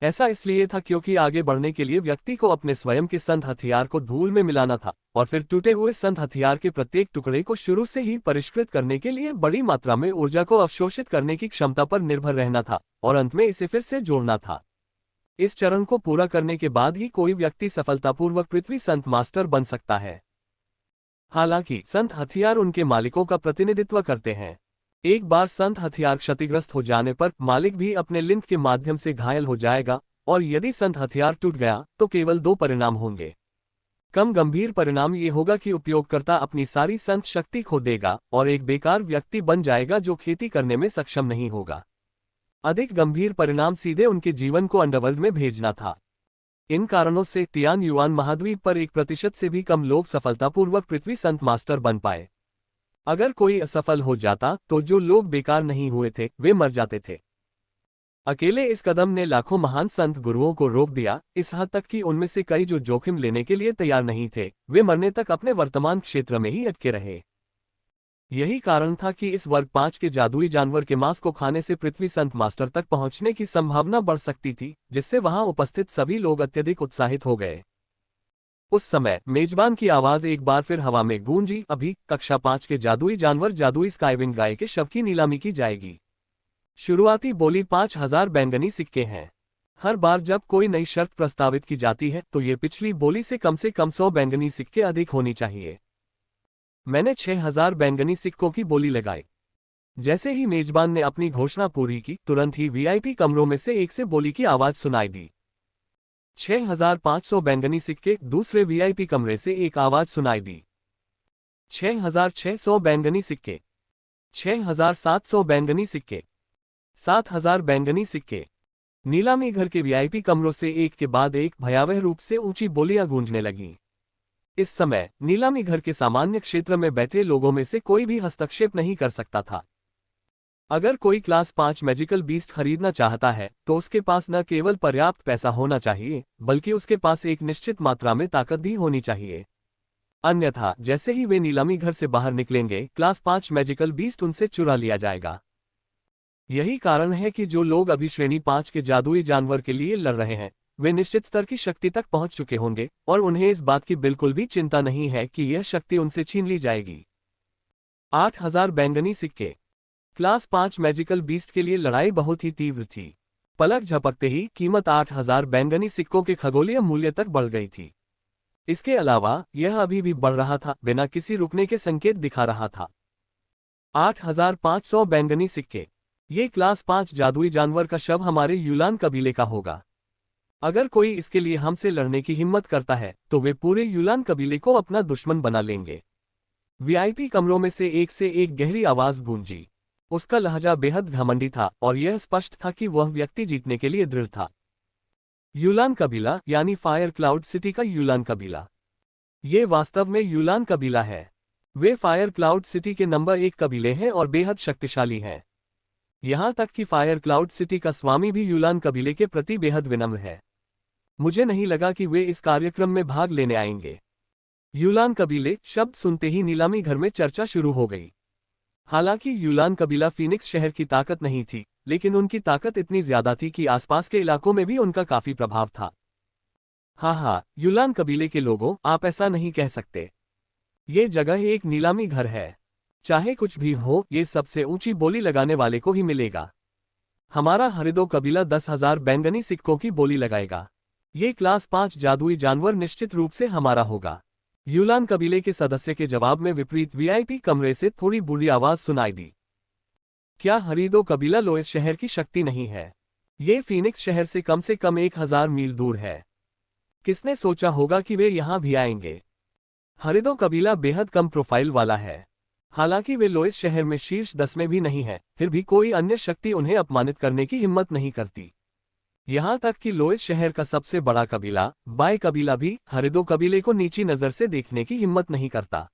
ऐसा इसलिए था क्योंकि आगे बढ़ने के लिए व्यक्ति को अपने स्वयं के संत हथियार को धूल में मिलाना था और फिर टूटे हुए संत हथियार के प्रत्येक टुकड़े को शुरू से ही परिष्कृत करने के लिए बड़ी मात्रा में ऊर्जा को अवशोषित करने की क्षमता पर निर्भर रहना था और अंत में इसे फिर से जोड़ना था। इस चरण को पूरा करने के बाद ही कोई व्यक्ति सफलतापूर्वक पृथ्वी संत मास्टर बन सकता है। हालांकि संत हथियार उनके मालिकों का प्रतिनिधित्व करते हैं। एक बार संत हथियार क्षतिग्रस्त हो जाने पर मालिक भी अपने लिंक के माध्यम से घायल हो जाएगा और यदि संत हथियार टूट गया तो केवल दो परिणाम होंगे। कम गंभीर परिणाम ये होगा कि उपयोगकर्ता अपनी सारी संत शक्ति खो देगा और एक बेकार व्यक्ति बन जाएगा जो खेती करने में सक्षम नहीं होगा। अधिक गंभीर परिणाम सीधे उनके जीवन को अंडरवर्ल्ड में भेजना था। इन कारणों से तियान युआन महाद्वीप पर 1% से भी कम लोग सफलतापूर्वक पृथ्वी संत मास्टर बन पाए। अगर कोई असफल हो जाता तो जो लोग बेकार नहीं हुए थे वे मर जाते थे। अकेले इस कदम ने लाखों महान संत गुरुओं को रोक दिया, इस हद तक कि उनमें से कई जो जोखिम लेने के लिए तैयार नहीं थे वे मरने तक अपने वर्तमान क्षेत्र में ही अटके रहे। यही कारण था कि इस वर्ग 5 के जादुई जानवर के मांस को खाने से पृथ्वी संत मास्टर तक पहुंचने की संभावना बढ़ सकती थी, जिससे वहां उपस्थित सभी लोग अत्यधिक उत्साहित हो गए। उस समय मेजबान की आवाज एक बार फिर हवा में गूंजी, अभी कक्षा 5 के जादुई जानवर जादुई स्काईविंग गाय के शव की नीलामी की जाएगी। शुरुआती बोली 5000 बैंगनी सिक्के हैं। हर बार जब कोई नई शर्त प्रस्तावित की जाती है तो ये पिछली बोली से कम 100 बैंगनी सिक्के अधिक होनी चाहिए। मैंने 6000 बैंगनी सिक्कों की बोली लगाई। जैसे ही मेजबान ने अपनी घोषणा पूरी की, तुरंत ही वीआईपी कमरों में से एक से बोली की आवाज सुनाई दी। 6500 बैंगनी सिक्के। दूसरे वीआईपी कमरे से एक आवाज सुनाई दी। 6600 बैंगनी सिक्के। 6700 बैंगनी सिक्के। 7000 बैंगनी सिक्के। नीलामी घर के वीआईपी कमरों से एक के बाद एक भयावह रूप से ऊंची बोलियां गूंजने लगीं। इस समय नीलामी घर के सामान्य क्षेत्र में बैठे लोगों में से कोई भी हस्तक्षेप नहीं कर सकता था। अगर कोई क्लास 5 मैजिकल बीस्ट खरीदना चाहता है तो उसके पास न केवल पर्याप्त पैसा होना चाहिए बल्कि उसके पास एक निश्चित मात्रा में ताकत भी होनी चाहिए। अन्यथा जैसे ही वे नीलामी घर से बाहर निकलेंगे, क्लास 5 मैजिकल बीस्ट उनसे चुरा लिया जाएगा। यही कारण है कि जो लोग अभी श्रेणी 5 के जादुई जानवर के लिए लड़ रहे हैं वे निश्चित स्तर की शक्ति तक पहुंच चुके होंगे और उन्हें इस बात की बिल्कुल भी चिंता नहीं है कि यह शक्ति उनसे छीन ली जाएगी। 8000 बैंगनी सिक्के। क्लास 5 मैजिकल बीस्ट के लिए लड़ाई बहुत ही तीव्र थी। पलक झपकते ही कीमत 8000 बैंगनी सिक्कों के खगोलीय मूल्य तक बढ़ गई थी। इसके अलावा यह अभी भी बढ़ रहा था, बिना किसी रुकने के संकेत दिखा रहा था। 8500 बैंगनी सिक्के। ये क्लास 5 जादुई जानवर का शव हमारे यूलान कबीले का होगा। अगर कोई इसके लिए हमसे लड़ने की हिम्मत करता है तो वे पूरे यूलान कबीले को अपना दुश्मन बना लेंगे। वीआईपी कमरों में से एक गहरी आवाज गूंजी। उसका लहजा बेहद घमंडी था और यह स्पष्ट था कि वह व्यक्ति जीतने के लिए दृढ़ था। यूलान कबीला यानी फायर क्लाउड सिटी का यूलान कबीला। ये वास्तव में यूलान कबीला है। वे फायर क्लाउड सिटी के नंबर 1 कबीले हैं और बेहद शक्तिशाली हैं। यहां तक कि फायर क्लाउड सिटी का स्वामी भी यूलान कबीले के प्रति बेहद विनम्र है। मुझे नहीं लगा कि वे इस कार्यक्रम में भाग लेने आएंगे। यूलान कबीले शब्द सुनते ही नीलामी घर में चर्चा शुरू हो गई। हालांकि यूलान कबीला फीनिक्स शहर की ताकत नहीं थी, लेकिन उनकी ताकत इतनी ज्यादा थी कि आसपास के इलाकों में भी उनका काफी प्रभाव था। हाँ, यूलान कबीले के लोगों, आप ऐसा नहीं कह सकते। ये जगह एक नीलामी घर है। चाहे कुछ भी हो, ये सबसे ऊंची बोली लगाने वाले को ही मिलेगा। हमारा हरिदो कबीला 10,000 बैंगनी सिक्कों की बोली लगाएगा। ये क्लास 5 जादुई जानवर निश्चित रूप से हमारा होगा। यूलान कबीले के सदस्य के जवाब में विपरीत वीआईपी कमरे से थोड़ी बुरी आवाज सुनाई दी। क्या हरिदो कबीला लोएस शहर की शक्ति नहीं है? ये फीनिक्स शहर से कम 1000 मील दूर है। किसने सोचा होगा कि वे यहां भी आएंगे? हरिदो कबीला बेहद कम प्रोफाइल वाला है। हालांकि वे लोएस शहर में शीर्ष 10 में भी नहीं है, फिर भी कोई अन्य शक्ति उन्हें अपमानित करने की हिम्मत नहीं करती। यहां तक कि लोएस शहर का सबसे बड़ा कबीला बाय कबीला भी हरिदो कबीले को नीची नजर से देखने की हिम्मत नहीं करता।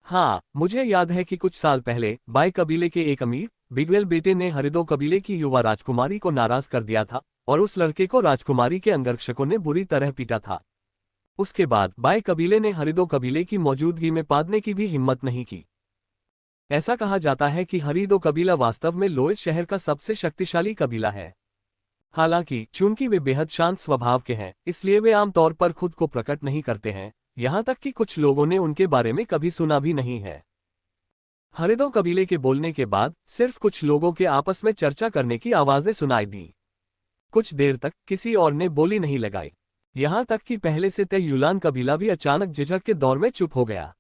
हाँ, मुझे याद है कि कुछ साल पहले बाय कबीले के एक अमीर बिगवेल बेटे ने हरिदो कबीले की युवा राजकुमारी को नाराज कर दिया था और उस लड़के को राजकुमारी के अंगरक्षकों ने बुरी तरह पीटा था। उसके बाद बाय कबीले ने हरिदो कबीले की मौजूदगी में पादने की भी हिम्मत नहीं की। ऐसा कहा जाता है कि हरिदो कबीला वास्तव में लोएस शहर का सबसे शक्तिशाली कबीला है। हालांकि चूंकि वे बेहद शांत स्वभाव के हैं, इसलिए वे आमतौर पर खुद को प्रकट नहीं करते हैं, यहाँ तक कि कुछ लोगों ने उनके बारे में कभी सुना भी नहीं है। हरिदो कबीले के बोलने के बाद सिर्फ कुछ लोगों के आपस में चर्चा करने की आवाजें सुनाई दी। कुछ देर तक किसी और ने बोली नहीं लगाई, यहाँ तक कि पहले से तय यूलान कबीला भी अचानक झिझक के दौर में चुप हो गया।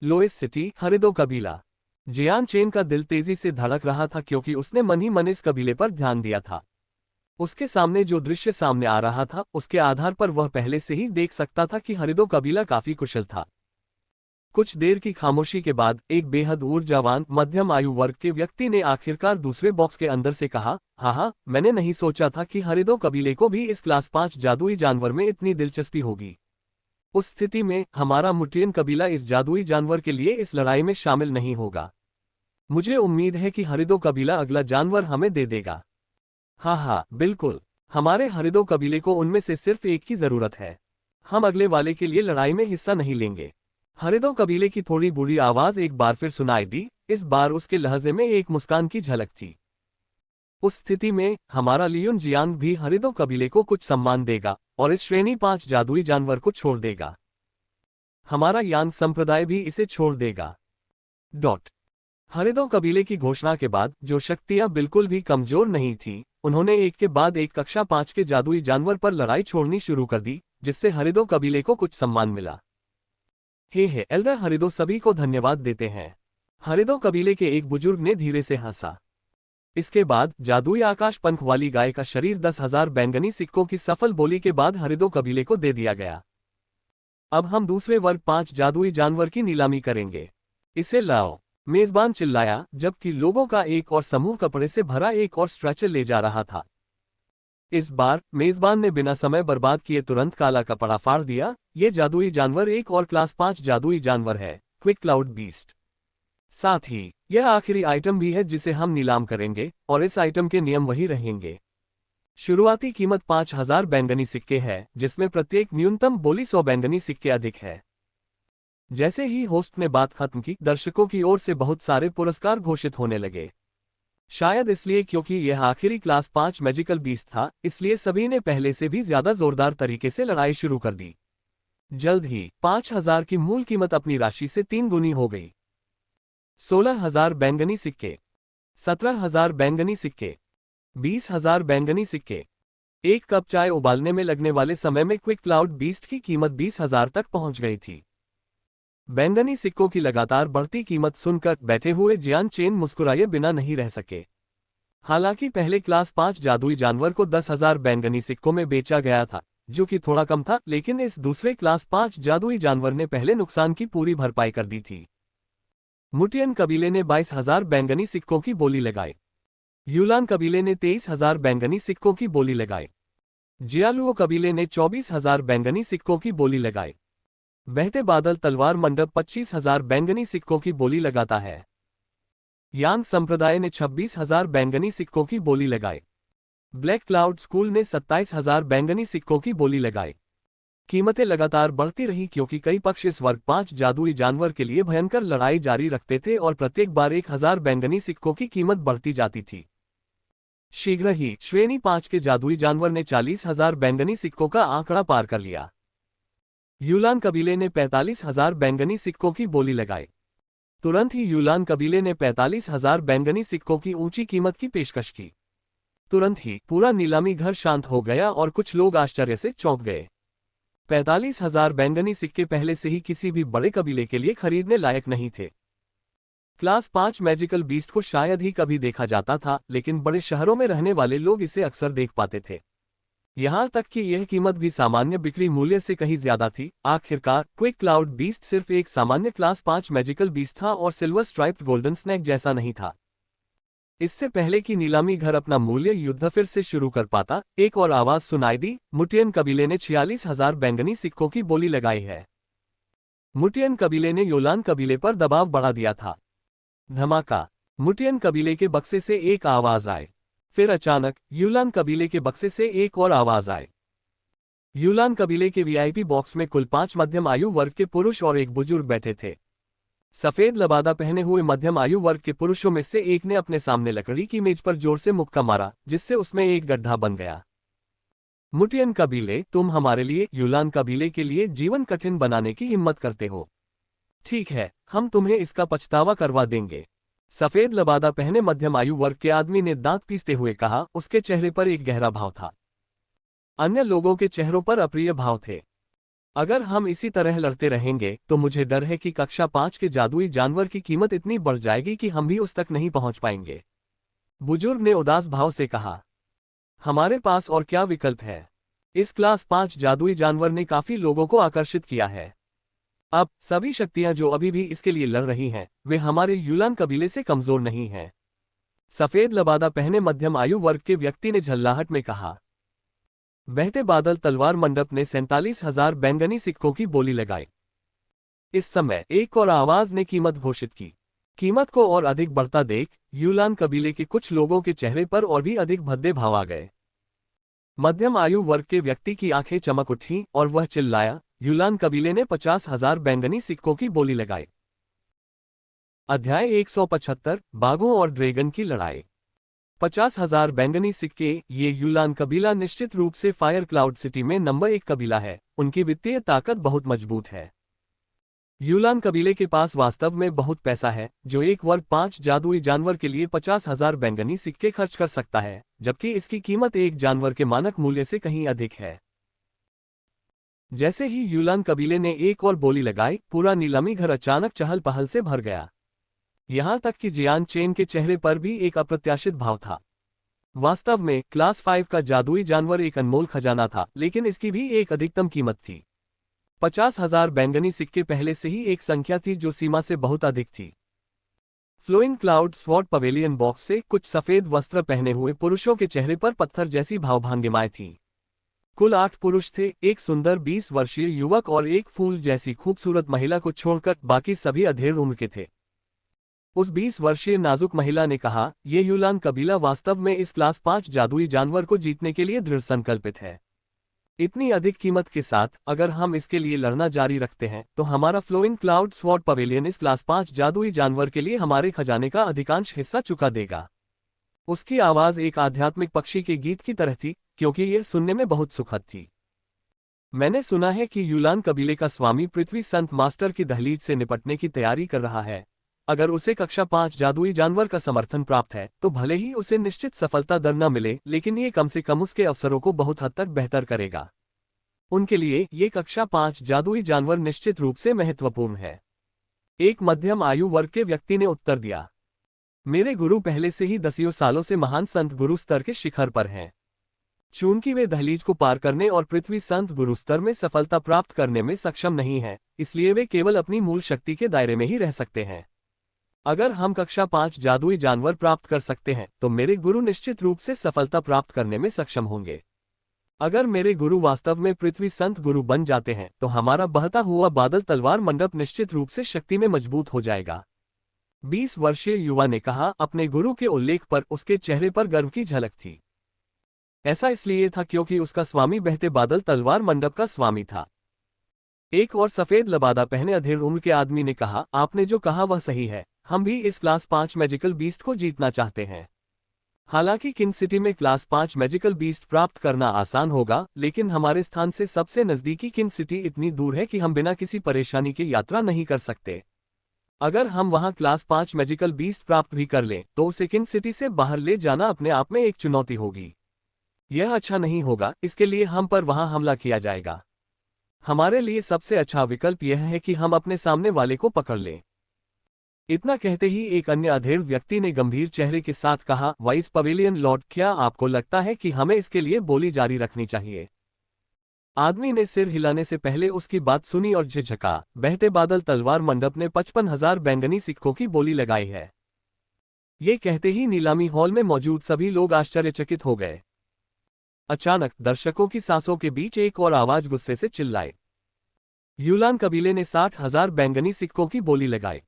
लोएस सिटी, हरिदो कबीला। जियान चेन का दिल तेजी से धड़क रहा था क्योंकि उसने मन ही मन इस कबीले पर ध्यान दिया था। उसके सामने जो दृश्य सामने आ रहा था, उसके आधार पर वह पहले से ही देख सकता था कि हरिदो कबीला काफी कुशल था। कुछ देर की खामोशी के बाद एक बेहद ऊर्जावान मध्यम आयु वर्ग के व्यक्ति ने आखिरकार दूसरे बॉक्स के अंदर से कहा, हाँ, मैंने नहीं सोचा था कि हरिदो कबीले को भी इस क्लास 5 जादुई जानवर में इतनी दिलचस्पी होगी। उस स्थिति में हमारा मुटियन कबीला इस जादुई जानवर के लिए इस लड़ाई में शामिल नहीं होगा। मुझे उम्मीद है कि हरिदो कबीला अगला जानवर हमें दे देगा। हाँ, बिल्कुल, हमारे हरिदो कबीले को उनमें से सिर्फ एक की जरूरत है। हम अगले वाले के लिए लड़ाई में हिस्सा नहीं लेंगे। हरिदो कबीले की थोड़ी बुरी आवाज एक बार फिर सुनाई दी। इस बार उसके लहजे में एक मुस्कान की झलक थी। उस स्थिति में हमारा लियुन जियांग भी हरिदो कबीले को कुछ सम्मान देगा और इस श्रेणी 5 जादुई जानवर को छोड़ देगा। हमारा यांग संप्रदाय भी इसे छोड़ देगा। हरिदो कबीले की घोषणा के बाद जो शक्तियां बिल्कुल भी कमजोर नहीं थीं, उन्होंने एक के बाद एक कक्षा 5 के जादुई जानवर पर लड़ाई छोड़नी शुरू कर दी, जिससे हरिदो कबीले को कुछ सम्मान मिला। हे एल्डर हरिदो सभी को धन्यवाद देते हैं। हरिदो कबीले के एक बुजुर्ग ने धीरे से हंसा। इसके बाद जादुई आकाश पंख वाली गाय का शरीर 10,000 बैंगनी सिक्कों की सफल बोली के बाद हरिदो कबीले को दे दिया गया। अब हम दूसरे वर्ग 5 जादुई जानवर की नीलामी करेंगे। इसे लाओ, मेजबान चिल्लाया, जबकि लोगों का एक और समूह कपड़े से भरा एक और स्ट्रेचर ले जा रहा था। इस बार मेजबान ने बिना समय बर्बाद किए तुरंत काला कपड़ा फाड़ दिया। ये जादुई जानवर एक और क्लास 5 जादुई जानवर है, क्विक क्लाउड बीस्ट। साथ ही यह आखिरी आइटम भी है जिसे हम नीलाम करेंगे, और इस आइटम के नियम वही रहेंगे। शुरुआती कीमत 5,000 बैंगनी सिक्के है, जिसमें प्रत्येक न्यूनतम बोली 100 बैंगनी सिक्के अधिक है। जैसे ही होस्ट ने बात खत्म की, दर्शकों की ओर से बहुत सारे पुरस्कार घोषित होने लगे। शायद इसलिए क्योंकि यह आखिरी क्लास 5 मैजिकल बीस्ट था, इसलिए सभी ने पहले से भी ज्यादा जोरदार तरीके से लड़ाई शुरू कर दी। जल्द ही 5,000 की मूल कीमत अपनी राशि से 3 गुनी हो गई। 16,000 बैंगनी सिक्के, 17,000 बैंगनी सिक्के, 20,000 बैंगनी सिक्के। एक कप चाय उबालने में लगने वाले समय में क्विक क्लाउड बीस्ट की कीमत 20,000 तक पहुंच गई थी। बैंगनी सिक्कों की लगातार बढ़ती कीमत सुनकर बैठे हुए जियान चेन मुस्कुराए बिना नहीं रह सके। हालांकि पहले क्लास 5 जादुई जानवर को 10,000 बैंगनी सिक्कों में बेचा गया था, जो कि थोड़ा कम था, लेकिन इस दूसरे क्लास 5 जादुई जानवर ने पहले नुकसान की पूरी भरपाई कर दी थी। मुटियन कबीले ने 22,000 बैंगनी सिक्कों की बोली लगाई। यूलान कबीले ने 23,000 बैंगनी सिक्कों की बोली लगाई। जियालुओ कबीले ने 24,000 बैंगनी सिक्कों की बोली लगाई। बहते बादल तलवार मंडप 25,000 बैंगनी सिक्कों की बोली लगाता है। यांग संप्रदाय ने 26,000 बैंगनी सिक्कों की बोली लगाई। ब्लैक क्लाउड स्कूल ने 27,000 बैंगनी सिक्कों की बोली लगाई। कीमतें लगातार बढ़ती रही क्योंकि कई पक्ष इस वर्ग 5 जादुई जानवर के लिए भयंकर लड़ाई जारी रखते थे और प्रत्येक बार 1,000 बैंगनी सिक्कों की कीमत बढ़ती जाती थी। शीघ्र ही श्रेणी 5 के जादुई जानवर ने 40,000 बैंगनी सिक्कों का आंकड़ा पार कर लिया। यूलान कबीले ने 45,000 बैंगनी सिक्कों की बोली लगाई। तुरंत ही यूलान कबीले ने 45,000 बैंगनी सिक्कों की ऊंची कीमत की पेशकश की। तुरंत ही पूरा नीलामी घर शांत हो गया और कुछ लोग आश्चर्य से चौंक गए। 45,000 बैंगनी सिक्के पहले से ही किसी भी बड़े कबीले के लिए खरीदने लायक नहीं थे। क्लास 5 मैजिकल बीस्ट को शायद ही कभी देखा जाता था, लेकिन बड़े शहरों में रहने वाले लोग इसे अक्सर देख पाते थे। यहां तक कि यह कीमत भी सामान्य बिक्री मूल्य से कहीं ज्यादा थी। आखिरकार क्विक क्लाउड बीस्ट सिर्फ एक सामान्य क्लास 5 मैजिकल बीस्ट था और सिल्वर स्ट्राइप्ड गोल्डन स्नैक जैसा नहीं था। इससे पहले कि नीलामी घर अपना मूल्य युद्ध फिर से शुरू कर पाता, एक और आवाज सुनाई दी। मुटियन कबीले ने 46,000 बैंगनी सिक्कों की बोली लगाई है। मुटियन कबीले ने योलान कबीले पर दबाव बढ़ा दिया था। धमाका! मुटियन कबीले के बक्से से एक आवाज आई। फिर अचानक यूलान कबीले के बक्से से एक और आवाज आई। यूलान कबीले के वीआईपी बॉक्स में कुल 5 मध्यम आयु वर्ग के पुरुष और एक बुजुर्ग बैठे थे। सफेद लबादा पहने हुए मध्यम आयु वर्ग के पुरुषों में से एक ने अपने सामने लकड़ी की मेज पर जोर से मुक्का मारा, जिससे उसमें एक गड्ढा बन गया। मुटियन कबीले, तुम हमारे लिए, यूलान कबीले के लिए जीवन कठिन बनाने की हिम्मत करते हो। ठीक है, हम तुम्हें इसका पछतावा करवा देंगे। सफेद लबादा पहने मध्यम आयु वर्ग के आदमी ने दांत पीसते हुए कहा, उसके चेहरे पर एक गहरा भाव था। अन्य लोगों के चेहरों पर अप्रिय भाव थे। अगर हम इसी तरह लड़ते रहेंगे तो मुझे डर है कि कक्षा 5 के जादुई जानवर की कीमत इतनी बढ़ जाएगी कि हम भी उस तक नहीं पहुंच पाएंगे। बुजुर्ग ने उदास भाव से कहा, हमारे पास और क्या विकल्प है? इस क्लास 5 जादुई जानवर ने काफी लोगों को आकर्षित किया है। अब सभी शक्तियां जो अभी भी इसके लिए लड़ रही हैं, वे हमारे यूलान कबीले से कमजोर नहीं हैं। सफेद लबादा पहने मध्यम आयु वर्ग के व्यक्ति ने झल्लाहट में कहा। बहते बादल तलवार मंडप ने 47,000 बैंगनी सिक्कों की बोली लगाई। इस समय एक और आवाज ने कीमत घोषित की। कीमत को और अधिक बढ़ता देख यूलान कबीले के कुछ लोगों के चेहरे पर और भी अधिक भद्दे भाव आ गए। मध्यम आयु वर्ग के व्यक्ति की आंखें चमक उठीं और वह चिल्लाया, यूलान कबीले ने 50,000 बैंगनी सिक्कों की बोली लगाई। अध्याय 175 बाघों और ड्रैगन की लड़ाई। 50,000 बैंगनी सिक्के। ये यूलान कबीला निश्चित रूप से फायर क्लाउड सिटी में नंबर 1 कबीला है। उनकी वित्तीय ताकत बहुत मजबूत है। यूलान कबीले के पास वास्तव में बहुत पैसा है, जो एक वर्ग 5 जादुई जानवर के लिए 50,000 बैंगनी सिक्के खर्च कर सकता है, जबकि इसकी कीमत एक जानवर के मानक मूल्य से कहीं अधिक है। जैसे ही यूलान कबीले ने एक और बोली लगाई, पूरा नीलामी घर अचानक चहल पहल से भर गया। यहां तक कि जियान चेन के चेहरे पर भी एक अप्रत्याशित भाव था। वास्तव में क्लास 5 का जादुई जानवर एक अनमोल खजाना था, लेकिन इसकी भी एक अधिकतम कीमत थी। 50,000 बैंगनी सिक्के पहले से ही एक संख्या थी जो सीमा से बहुत अधिक थी। Flowing Cloud Sword Pavilion box से कुछ सफेद वस्त्र पहने हुए पुरुषों के चेहरे पर पत्थर जैसी भावभंगिमाएं थीं। कुल 8 पुरुष थे, एक सुंदर 20 वर्षीय युवक और एक फूल जैसी खूबसूरत महिला को छोड़कर बाकी सभी अधेड़ उम्र के थे। उस 20 वर्षीय नाजुक महिला ने कहा, ये यूलान कबीला वास्तव में इस क्लास 5 जादुई जानवर को जीतने के लिए दृढ़ संकल्पित है। इतनी अधिक कीमत के साथ अगर हम इसके लिए लड़ना जारी रखते हैं तो हमारा फ्लोइंग क्लाउड स्वॉर्ड पवेलियन इस क्लास 5 जादुई जानवर के लिए हमारे खजाने का अधिकांश हिस्सा चुका देगा। उसकी आवाज एक आध्यात्मिक पक्षी के गीत की तरह थी, क्योंकि यह सुनने में बहुत सुखद थी। मैंने सुना है कि यूलान कबीले का स्वामी पृथ्वी संत मास्टर की दहलीज से निपटने की तैयारी कर रहा है। अगर उसे कक्षा 5 जादुई जानवर का समर्थन प्राप्त है तो भले ही उसे निश्चित सफलता दर न मिले, लेकिन ये कम से कम उसके अवसरों को बहुत हद तक बेहतर करेगा। उनके लिए ये कक्षा 5 जादुई जानवर निश्चित रूप से महत्वपूर्ण है। एक मध्यम आयु वर्ग के व्यक्ति ने उत्तर दिया। मेरे गुरु पहले से ही दसियों सालों से महान संत गुरु स्तर के शिखर पर हैं। चूंकि वे दहलीज को पार करने और पृथ्वी संत गुरु स्तर में सफलता प्राप्त करने में सक्षम नहीं हैं, इसलिए वे केवल अपनी मूल शक्ति के दायरे में ही रह सकते हैं। अगर हम कक्षा 5 जादुई जानवर प्राप्त कर सकते हैं तो मेरे गुरु निश्चित रूप से सफलता प्राप्त करने में सक्षम होंगे। अगर मेरे गुरु वास्तव में पृथ्वी संत गुरु बन जाते हैं तो हमारा बहता हुआ बादल तलवार मंडप निश्चित रूप से शक्ति में मजबूत हो जाएगा। 20 वर्षीय युवा ने कहा, अपने गुरु के उल्लेख पर उसके चेहरे पर गर्व की झलक थी। ऐसा इसलिए था क्योंकि उसका स्वामी बहते बादल तलवार मंडप का स्वामी था। एक और सफेद लबादा पहने अधेड़ उम्र के आदमी ने कहा, आपने जो कहा वह सही है। हम भी इस क्लास 5 मैजिकल बीस्ट को जीतना चाहते हैं। हालांकि किन सिटी में क्लास 5 मैजिकल बीस्ट प्राप्त करना आसान होगा, लेकिन हमारे स्थान से सबसे नजदीकी किन सिटी इतनी दूर है कि हम बिना किसी परेशानी के यात्रा नहीं कर सकते। अगर हम वहां क्लास 5 मैजिकल बीस्ट प्राप्त भी कर लें तो उसे किन सिटी से बाहर ले जाना अपने आप में एक चुनौती होगी। यह अच्छा नहीं होगा, इसके लिए हम पर वहां हमला किया जाएगा। हमारे लिए सबसे अच्छा विकल्प यह है कि हम अपने सामने वाले को पकड़ लें। इतना कहते ही एक अन्य अधेड़ व्यक्ति ने गंभीर चेहरे के साथ कहा, वाइस पवेलियन लॉर्ड, क्या आपको लगता है कि हमें इसके लिए बोली जारी रखनी चाहिए? आदमी ने सिर हिलाने से पहले उसकी बात सुनी और झिझका। बहते बादल तलवार मंडप ने 55,000 बैंगनी सिक्कों की बोली लगाई है। ये कहते ही नीलामी हॉल में मौजूद सभी लोग आश्चर्यचकित हो गए। अचानक दर्शकों की सांसों के बीच एक और आवाज गुस्से से चिल्लाई। यूलान कबीले ने 60,000 बैंगनी सिक्कों की बोली लगाई।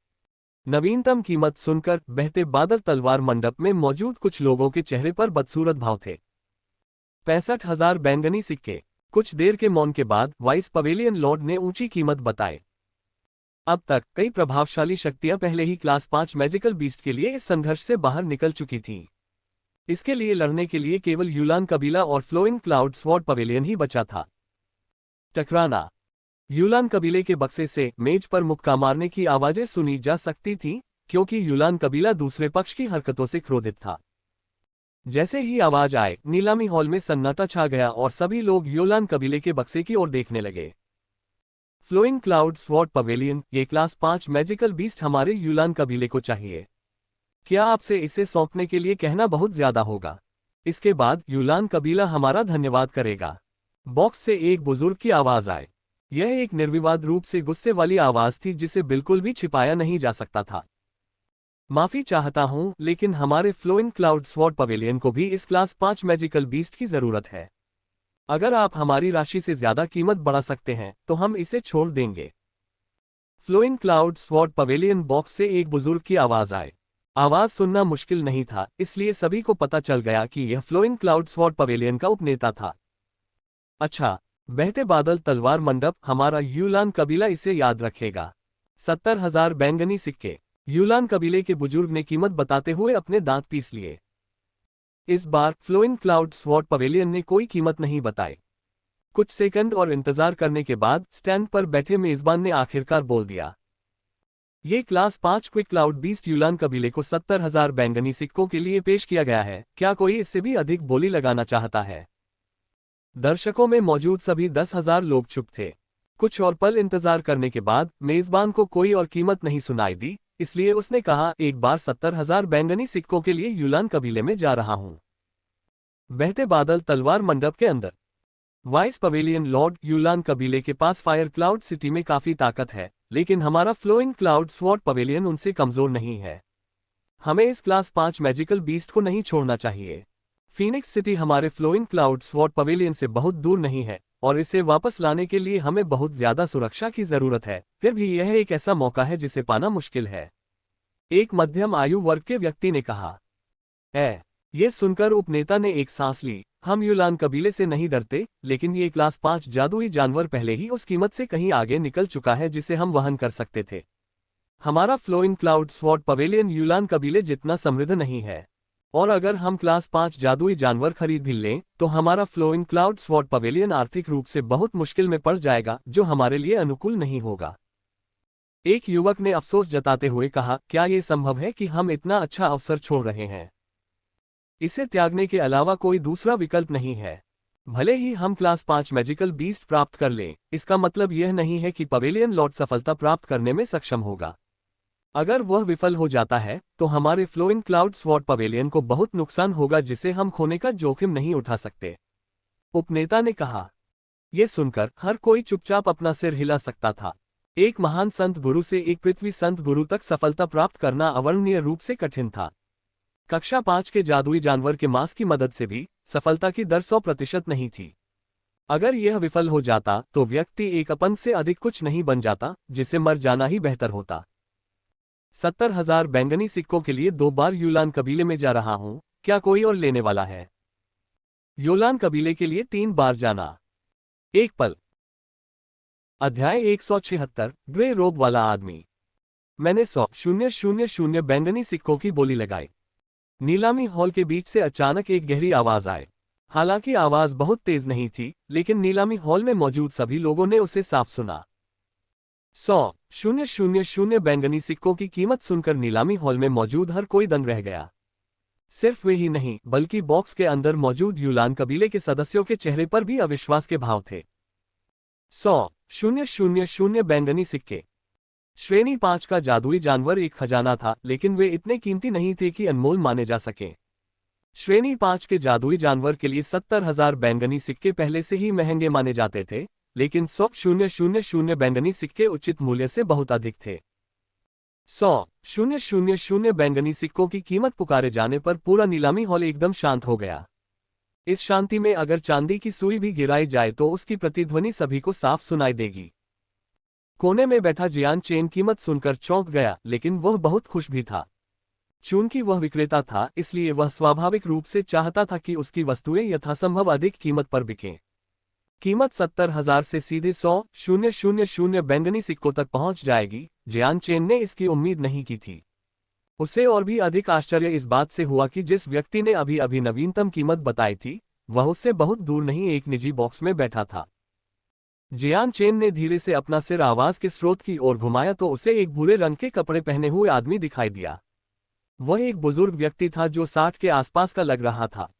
नवीनतम कीमत सुनकर बहते बादल तलवार मंडप में मौजूद कुछ लोगों के चेहरे पर बदसूरत भाव थे। 65,000 बैंगनी सिक्के। कुछ देर के मौन के बाद वाइस पवेलियन लॉर्ड ने ऊंची कीमत बताई। अब तक कई प्रभावशाली शक्तियां पहले ही क्लास 5 मैजिकल बीस्ट के लिए इस संघर्ष से बाहर निकल चुकी थीं। इसके लिए लड़ने के लिए केवल यूलान कबीला और फ्लोइंग क्लाउड स्वॉर्ड पवेलियन ही बचा था। टकराना। यूलान कबीले के बक्से से मेज पर मुक्का मारने की आवाजें सुनी जा सकती थीं, क्योंकि यूलान कबीला दूसरे पक्ष की हरकतों से क्रोधित था। जैसे ही आवाज आए, नीलामी हॉल में सन्नाटा छा गया और सभी लोग यूलान कबीले के बक्से की ओर देखने लगे। फ्लोइंग क्लाउड स्वॉर्ड पवेलियन, ये क्लास 5 मैजिकल बीस्ट हमारे यूलान कबीले को चाहिए। क्या आपसे इसे सौंपने के लिए कहना बहुत ज्यादा होगा? इसके बाद यूलान कबीला हमारा धन्यवाद करेगा। बॉक्स से एक बुजुर्ग की आवाज आए। यह एक निर्विवाद रूप से गुस्से वाली आवाज थी जिसे बिल्कुल भी छिपाया नहीं जा सकता था। माफी चाहता हूं, लेकिन हमारे फ्लोइंग क्लाउड स्वॉर्ड पवेलियन को भी इस क्लास 5 मैजिकल बीस्ट की जरूरत है। अगर आप हमारी राशि से ज्यादा कीमत बढ़ा सकते हैं तो हम इसे छोड़ देंगे। Flowing Cloud Sword Pavilion box से एक बुजुर्ग की आवाज आए। आवाज सुनना मुश्किल नहीं था, इसलिए सभी को पता चल गया कि यह फ्लोइंग क्लाउड स्वॉर्ड पवेलियन का उपनेता था। अच्छा, बहते बादल तलवार मंडप, हमारा यूलान कबीला इसे याद रखेगा। 70,000 बैंगनी सिक्के। यूलान कबीले के बुजुर्ग ने कीमत बताते हुए अपने दांत पीस लिए। इस बार फ्लोइंग क्लाउड स्वॉर्ड पवेलियन ने कोई कीमत नहीं बताई। कुछ सेकंड और इंतजार करने के बाद स्टैंड पर बैठे मेजबान ने आखिरकार बोल दिया। ये class 5 quick cloud beast yulan कबीले को 70,000 बैंगनी सिक्कों के लिए पेश किया गया है। क्या कोई इससे भी अधिक बोली लगाना चाहता है? दर्शकों में मौजूद सभी 10,000 लोग चुप थे। कुछ और पल इंतजार करने के बाद मेजबान को कोई और कीमत नहीं सुनाई दी, इसलिए उसने कहा, एक बार 70,000 बैंगनी सिक्कों के लिए यूलान कबीले में जा रहा हूं। बहते बादल तलवार मंडप के अंदर। वाइस पवेलियन लॉर्ड, यूलान कबीले के पास फायर क्लाउड सिटी में काफी ताकत है, लेकिन हमारा फ्लोइंग क्लाउड स्वॉर्ड पवेलियन उनसे कमजोर नहीं है। हमें इस क्लास 5 मैजिकल बीस्ट को नहीं छोड़ना चाहिए। फीनिक्स सिटी हमारे फ्लोइंग क्लाउड स्वॉर्ड पवेलियन से बहुत दूर नहीं है, और इसे वापस लाने के लिए हमें बहुत ज्यादा सुरक्षा की जरूरत है। फिर भी यह एक ऐसा मौका है जिसे पाना मुश्किल है, एक मध्यम आयु वर्ग के व्यक्ति ने कहा। ये सुनकर उपनेता ने एक सांस ली। हम यूलान कबीले से नहीं डरते, लेकिन ये क्लास 5 जादुई जानवर पहले ही उस कीमत से कहीं आगे निकल चुका है जिसे हम वहन कर सकते थे। हमारा Flowing Cloud Sword Pavilion Yulan कबीले जितना समृद्ध नहीं है, और अगर हम क्लास 5 जादुई जानवर खरीद भी लें तो हमारा फ्लोइंग क्लाउड स्वॉर्ड पवेलियन आर्थिक रूप से बहुत मुश्किल में पड़ जाएगा, जो हमारे लिए अनुकूल नहीं होगा। एक युवक ने अफसोस जताते हुए कहा, क्या ये संभव है कि हम इतना अच्छा अवसर छोड़ रहे हैं? इसे त्यागने के अलावा कोई दूसरा विकल्प नहीं है। भले ही हम क्लास 5 मैजिकल बीस्ट प्राप्त कर लें, इसका मतलब यह नहीं है कि पवेलियन लॉर्ड सफलता प्राप्त करने में सक्षम होगा। अगर वह विफल हो जाता है तो हमारे फ्लोइंग क्लाउड स्वॉर्ड पवेलियन को बहुत नुकसान होगा जिसे हम खोने का जोखिम नहीं उठा सकते, उपनेता ने कहा। यह सुनकर हर कोई चुपचाप अपना सिर हिला सकता था। एक महान संत गुरु से एक पृथ्वी संत गुरु तक सफलता प्राप्त करना अवर्णनीय रूप से कठिन था। कक्षा 5 के जादुई जानवर के मांस की मदद से भी सफलता की दर 100% नहीं थी। अगर यह विफल हो जाता तो व्यक्ति एक अपंग से अधिक कुछ नहीं बन जाता, जिसे मर जाना ही बेहतर होता। 70,000 बैंगनी सिक्कों के लिए 2 बार यूलान कबीले में जा रहा हूं, क्या कोई और लेने वाला है? यूलान कबीले के लिए 3 बार जाना। एक पल। अध्याय 176, ग्रे रोब वाला आदमी। मैंने 100,000 बैंगनी सिक्कों की बोली लगाई। नीलामी हॉल के बीच से अचानक एक गहरी आवाज आई। हालांकि आवाज बहुत तेज नहीं थी, लेकिन नीलामी हॉल में मौजूद सभी लोगों ने उसे साफ सुना। 100,000 बैंगनी सिक्कों की कीमत सुनकर नीलामी हॉल में मौजूद हर कोई दंग रह गया। सिर्फ वे ही नहीं, बल्कि बॉक्स के अंदर मौजूद यूलान कबीले के सदस्यों के चेहरे पर भी अविश्वास के भाव थे। 100,000 बैंगनी सिक्के। श्रेणी 5 का जादुई जानवर एक खजाना था, लेकिन वे इतने कीमती नहीं थे कि अनमोल माने जा सके। श्रेणी 5 के जादुई जानवर के लिए 70,000 बैंगनी सिक्के पहले से ही महंगे माने जाते थे, लेकिन 100,000 बैंगनी सिक्के उचित मूल्य से बहुत अधिक थे। 100,000 बैंगनी सिक्कों की कीमत पुकारे जाने पर पूरा नीलामी हॉल एकदम शांत हो गया। इस शांति में अगर चांदी की सुई भी गिराई जाए तो उसकी प्रतिध्वनि सभी को साफ सुनाई देगी। कोने में बैठा जियान चेन कीमत सुनकर चौंक गया, लेकिन वह बहुत खुश भी था। चूंकि वह विक्रेता था, इसलिए वह स्वाभाविक रूप से चाहता था कि उसकी वस्तुएं यथासंभव अधिक कीमत पर बिकें। कीमत 70,000 से सीधे 100,000 बैंगनी सिक्कों तक पहुंच जाएगी। जियान चेन ने इसकी उम्मीद नहीं की थी। उसे और भी अधिक आश्चर्य इस बात से हुआ कि जिस व्यक्ति ने अभी अभी नवीनतम कीमत बताई थी, वह उससे बहुत दूर नहीं एक निजी बॉक्स में बैठा था। जियान चेन ने धीरे से अपना सिर आवाज के स्रोत की ओर घुमाया तो उसे एक भूरे रंग के कपड़े पहने हुए आदमी दिखाई दिया। वह एक बुजुर्ग व्यक्ति था जो 60 के आसपास का लग रहा था।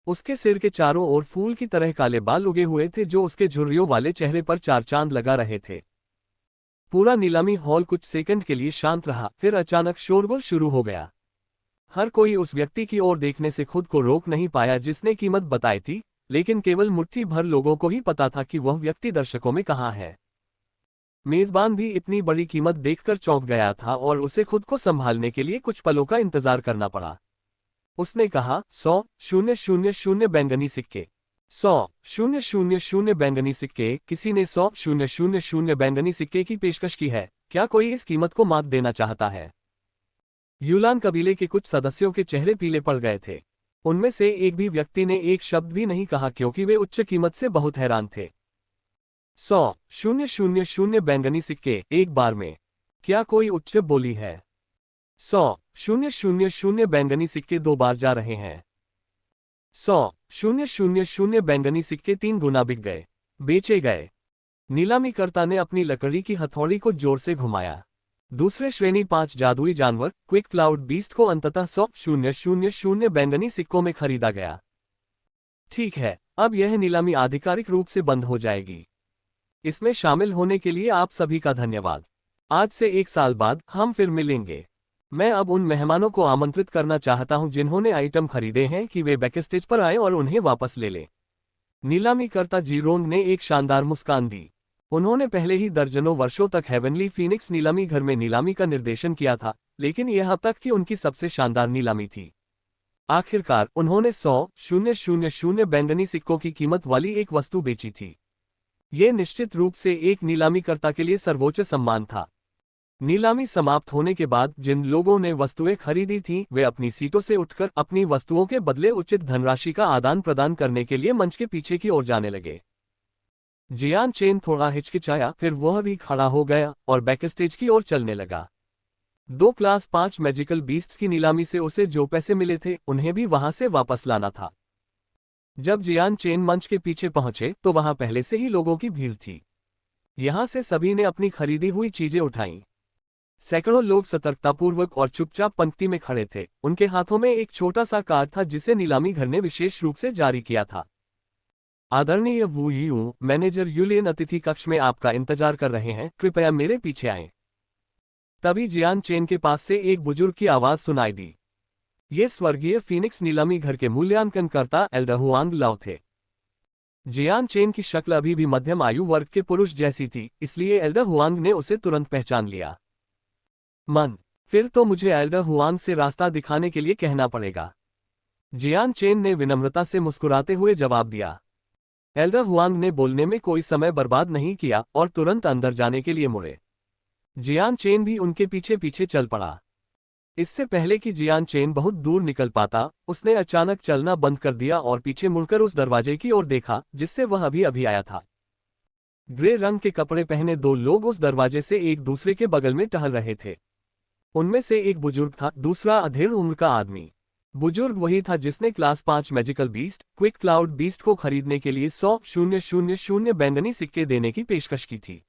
उसके सिर के चारों ओर फूल की तरह काले बाल उगे हुए थे जो उसके झुर्रियों वाले चेहरे पर चार चांद लगा रहे थे। पूरा नीलामी हॉल कुछ सेकंड के लिए शांत रहा, फिर अचानक शोरगुल शुरू हो गया। हर कोई उस व्यक्ति की ओर देखने से खुद को रोक नहीं पाया जिसने कीमत बताई थी, लेकिन केवल मुट्ठी भर लोगों को ही पता था कि वह व्यक्ति दर्शकों में कहाँ है। मेजबान भी इतनी बड़ी कीमत देखकर चौंक गया था और उसे खुद को संभालने के लिए कुछ पलों का इंतजार करना पड़ा। उसने कहा, 100,000 बैंगनी सिक्के। 100,000 बैंगनी सिक्के। किसी ने 100,000 बैंगनी सिक्के की पेशकश की है। क्या कोई इस कीमत को मात देना चाहता है? यूलान कबीले के कुछ सदस्यों के चेहरे पीले पड़ गए थे। उनमें से एक भी व्यक्ति ने एक शब्द भी नहीं कहा क्योंकि वे उच्च कीमत से बहुत हैरान थे। 100,000 बैंगनी सिक्के एक बार में। क्या कोई उच्च बोली है? 100,000 बैंगनी सिक्के दो बार जा रहे हैं। 100,000 बैंगनी सिक्के 3 गुना बिक गए, बेचे गए। नीलामीकर्ता ने अपनी लकड़ी की हथौड़ी को जोर से घुमाया। दूसरे श्रेणी 5 जादुई जानवर क्विक क्लाउड बीस्ट को अंततः 100,000 बैंगनी सिक्कों में खरीदा गया। ठीक है, अब यह नीलामी आधिकारिक रूप से बंद हो जाएगी। इसमें शामिल होने के लिए आप सभी का धन्यवाद। आज से 1 साल बाद हम फिर मिलेंगे। मैं अब उन मेहमानों को आमंत्रित करना चाहता हूं जिन्होंने आइटम खरीदे हैं कि वे बैकस्टेज पर आए और उन्हें वापस ले लें। नीलामीकर्ता जीरोंग ने एक शानदार मुस्कान दी। उन्होंने पहले ही दर्जनों वर्षों तक हेवनली फीनिक्स नीलामी घर में नीलामी का निर्देशन किया था, लेकिन यह अब तक की उनकी सबसे शानदार नीलामी थी। आखिरकार उन्होंने 100,000 बैंगनी सिक्कों की कीमत वाली एक वस्तु बेची थी। ये निश्चित रूप से एक नीलामीकर्ता के लिए सर्वोच्च सम्मान था। नीलामी समाप्त होने के बाद जिन लोगों ने वस्तुएं खरीदी थीं, वे अपनी सीटों से उठकर अपनी वस्तुओं के बदले उचित धनराशि का आदान प्रदान करने के लिए मंच के पीछे की ओर जाने लगे। जियान चेन थोड़ा हिचकिचाया, फिर वह भी खड़ा हो गया और बैकस्टेज की ओर चलने लगा। 2 क्लास 5 मैजिकल बीस्ट्स की नीलामी से उसे जो पैसे मिले थे उन्हें भी वहां से वापस लाना था। जब जियान चेन मंच के पीछे पहुंचे तो वहां पहले से ही लोगों की भीड़ थी। यहां से सभी ने अपनी खरीदी हुई चीजें उठाईं। सैकड़ों लोग सतर्कतापूर्वक और चुपचाप पंक्ति में खड़े थे। उनके हाथों में एक छोटा सा कार्ड था जिसे नीलामी घर ने विशेष रूप से जारी किया था। आदरणीय वू यू, मैनेजर यूलियन अतिथि कक्ष में आपका इंतजार कर रहे हैं, कृपया मेरे पीछे आएं। तभी जियान चेन के पास से एक बुजुर्ग की आवाज सुनाई दी। ये स्वर्गीय फीनिक्स नीलामी घर के मूल्यांकनकर्ता एल्डर हुआंग लाओ थे। जियान चेन की शक्ल अभी भी मध्यम आयु वर्ग के पुरुष जैसी थी, इसलिए एल्डर हुआंग ने उसे तुरंत पहचान लिया। फिर तो मुझे एल्डर हुआंग से रास्ता दिखाने के लिए कहना पड़ेगा। जियान चेन ने विनम्रता से मुस्कुराते हुए जवाब दिया। एल्डर हुआंग ने बोलने में कोई समय बर्बाद नहीं किया और तुरंत अंदर जाने के लिए मुड़े। जियान चेन भी उनके पीछे पीछे चल पड़ा। इससे पहले कि जियान चेन बहुत दूर निकल पाता, उसने अचानक चलना बंद कर दिया और पीछे मुड़कर उस दरवाजे की ओर देखा जिससे वह अभी अभी आया था। ग्रे रंग के कपड़े पहने 2 लोग उस दरवाजे से एक दूसरे के बगल में टहल रहे थे। उनमें से एक बुजुर्ग था, दूसरा अधेड़ उम्र का आदमी। बुजुर्ग वही था जिसने class 5 magical beast quick cloud beast को खरीदने के लिए 100,000 बैंगनी सिक्के देने की पेशकश की थी।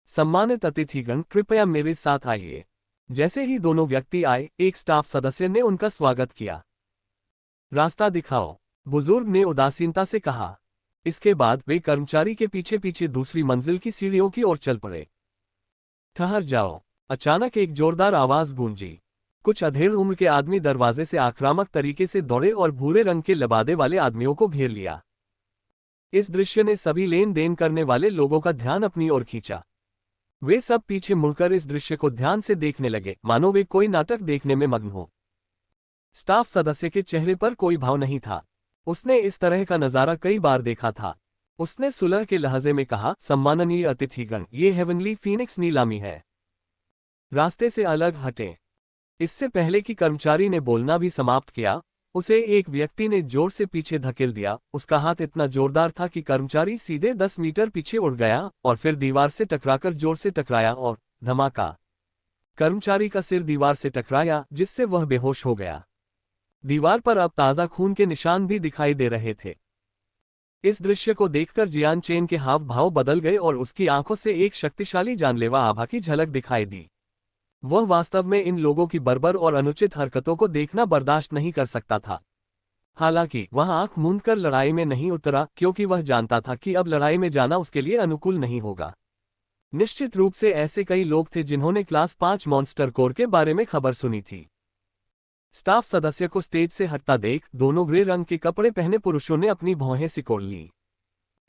सम्मानित अतिथिगण, कृपया मेरे साथ आइए। जैसे ही दोनों व्यक्ति आए, एक स्टाफ सदस्य ने उनका स्वागत किया। रास्ता दिखाओ, बुजुर्ग ने उदासीनता से कहा। इसके बाद वे कर्मचारी के पीछे पीछे दूसरी मंजिल की सीढ़ियों की ओर चल पड़े। ठहर जाओ, अचानक एक जोरदार आवाज गूंजी। कुछ अधेड़ उम्र के आदमी दरवाजे से आक्रामक तरीके से दौड़े और भूरे रंग के लबादे वाले आदमियों को घेर लिया। इस दृश्य ने सभी लेन देन करने वाले लोगों का ध्यान अपनी ओर खींचा। वे सब पीछे मुड़कर इस दृश्य को ध्यान से देखने लगे, मानो वे कोई नाटक देखने में मग्न हो। स्टाफ सदस्य के चेहरे पर कोई भाव नहीं था। उसने इस तरह का नजारा कई बार देखा था। उसने सुलह के लहजे में कहा, सम्माननीय अतिथिगण, ये हेवनली फीनिक्स नीलामी है। रास्ते से अलग हटें। इससे पहले कि कर्मचारी ने बोलना भी समाप्त किया, उसे एक व्यक्ति ने जोर से पीछे धकेल दिया। उसका हाथ इतना जोरदार था कि कर्मचारी सीधे 10 मीटर पीछे उड़ गया और फिर दीवार से टकराकर जोर से टकराया और धमाका। कर्मचारी का सिर दीवार से टकराया जिससे वह बेहोश हो गया। दीवार पर अब ताज़ा खून के निशान भी दिखाई दे रहे थे। इस दृश्य को देखकर जियान चेन के हाव भाव बदल गए और उसकी आंखों से एक शक्तिशाली जानलेवा आभा की झलक दिखाई दी। वह वास्तव में इन लोगों की बर्बर और अनुचित हरकतों को देखना बर्दाश्त नहीं कर सकता था। हालांकि वह आंख मूंदकर लड़ाई में नहीं उतरा, क्योंकि वह जानता था कि अब लड़ाई में जाना उसके लिए अनुकूल नहीं होगा। निश्चित रूप से ऐसे कई लोग थे जिन्होंने क्लास 5 मॉन्स्टर कोर के बारे में खबर सुनी थी। स्टाफ सदस्य को स्टेज से हटता देख दोनों ग्रे रंग के कपड़े पहने पुरुषों ने अपनी भौहें सिकोड़ ली।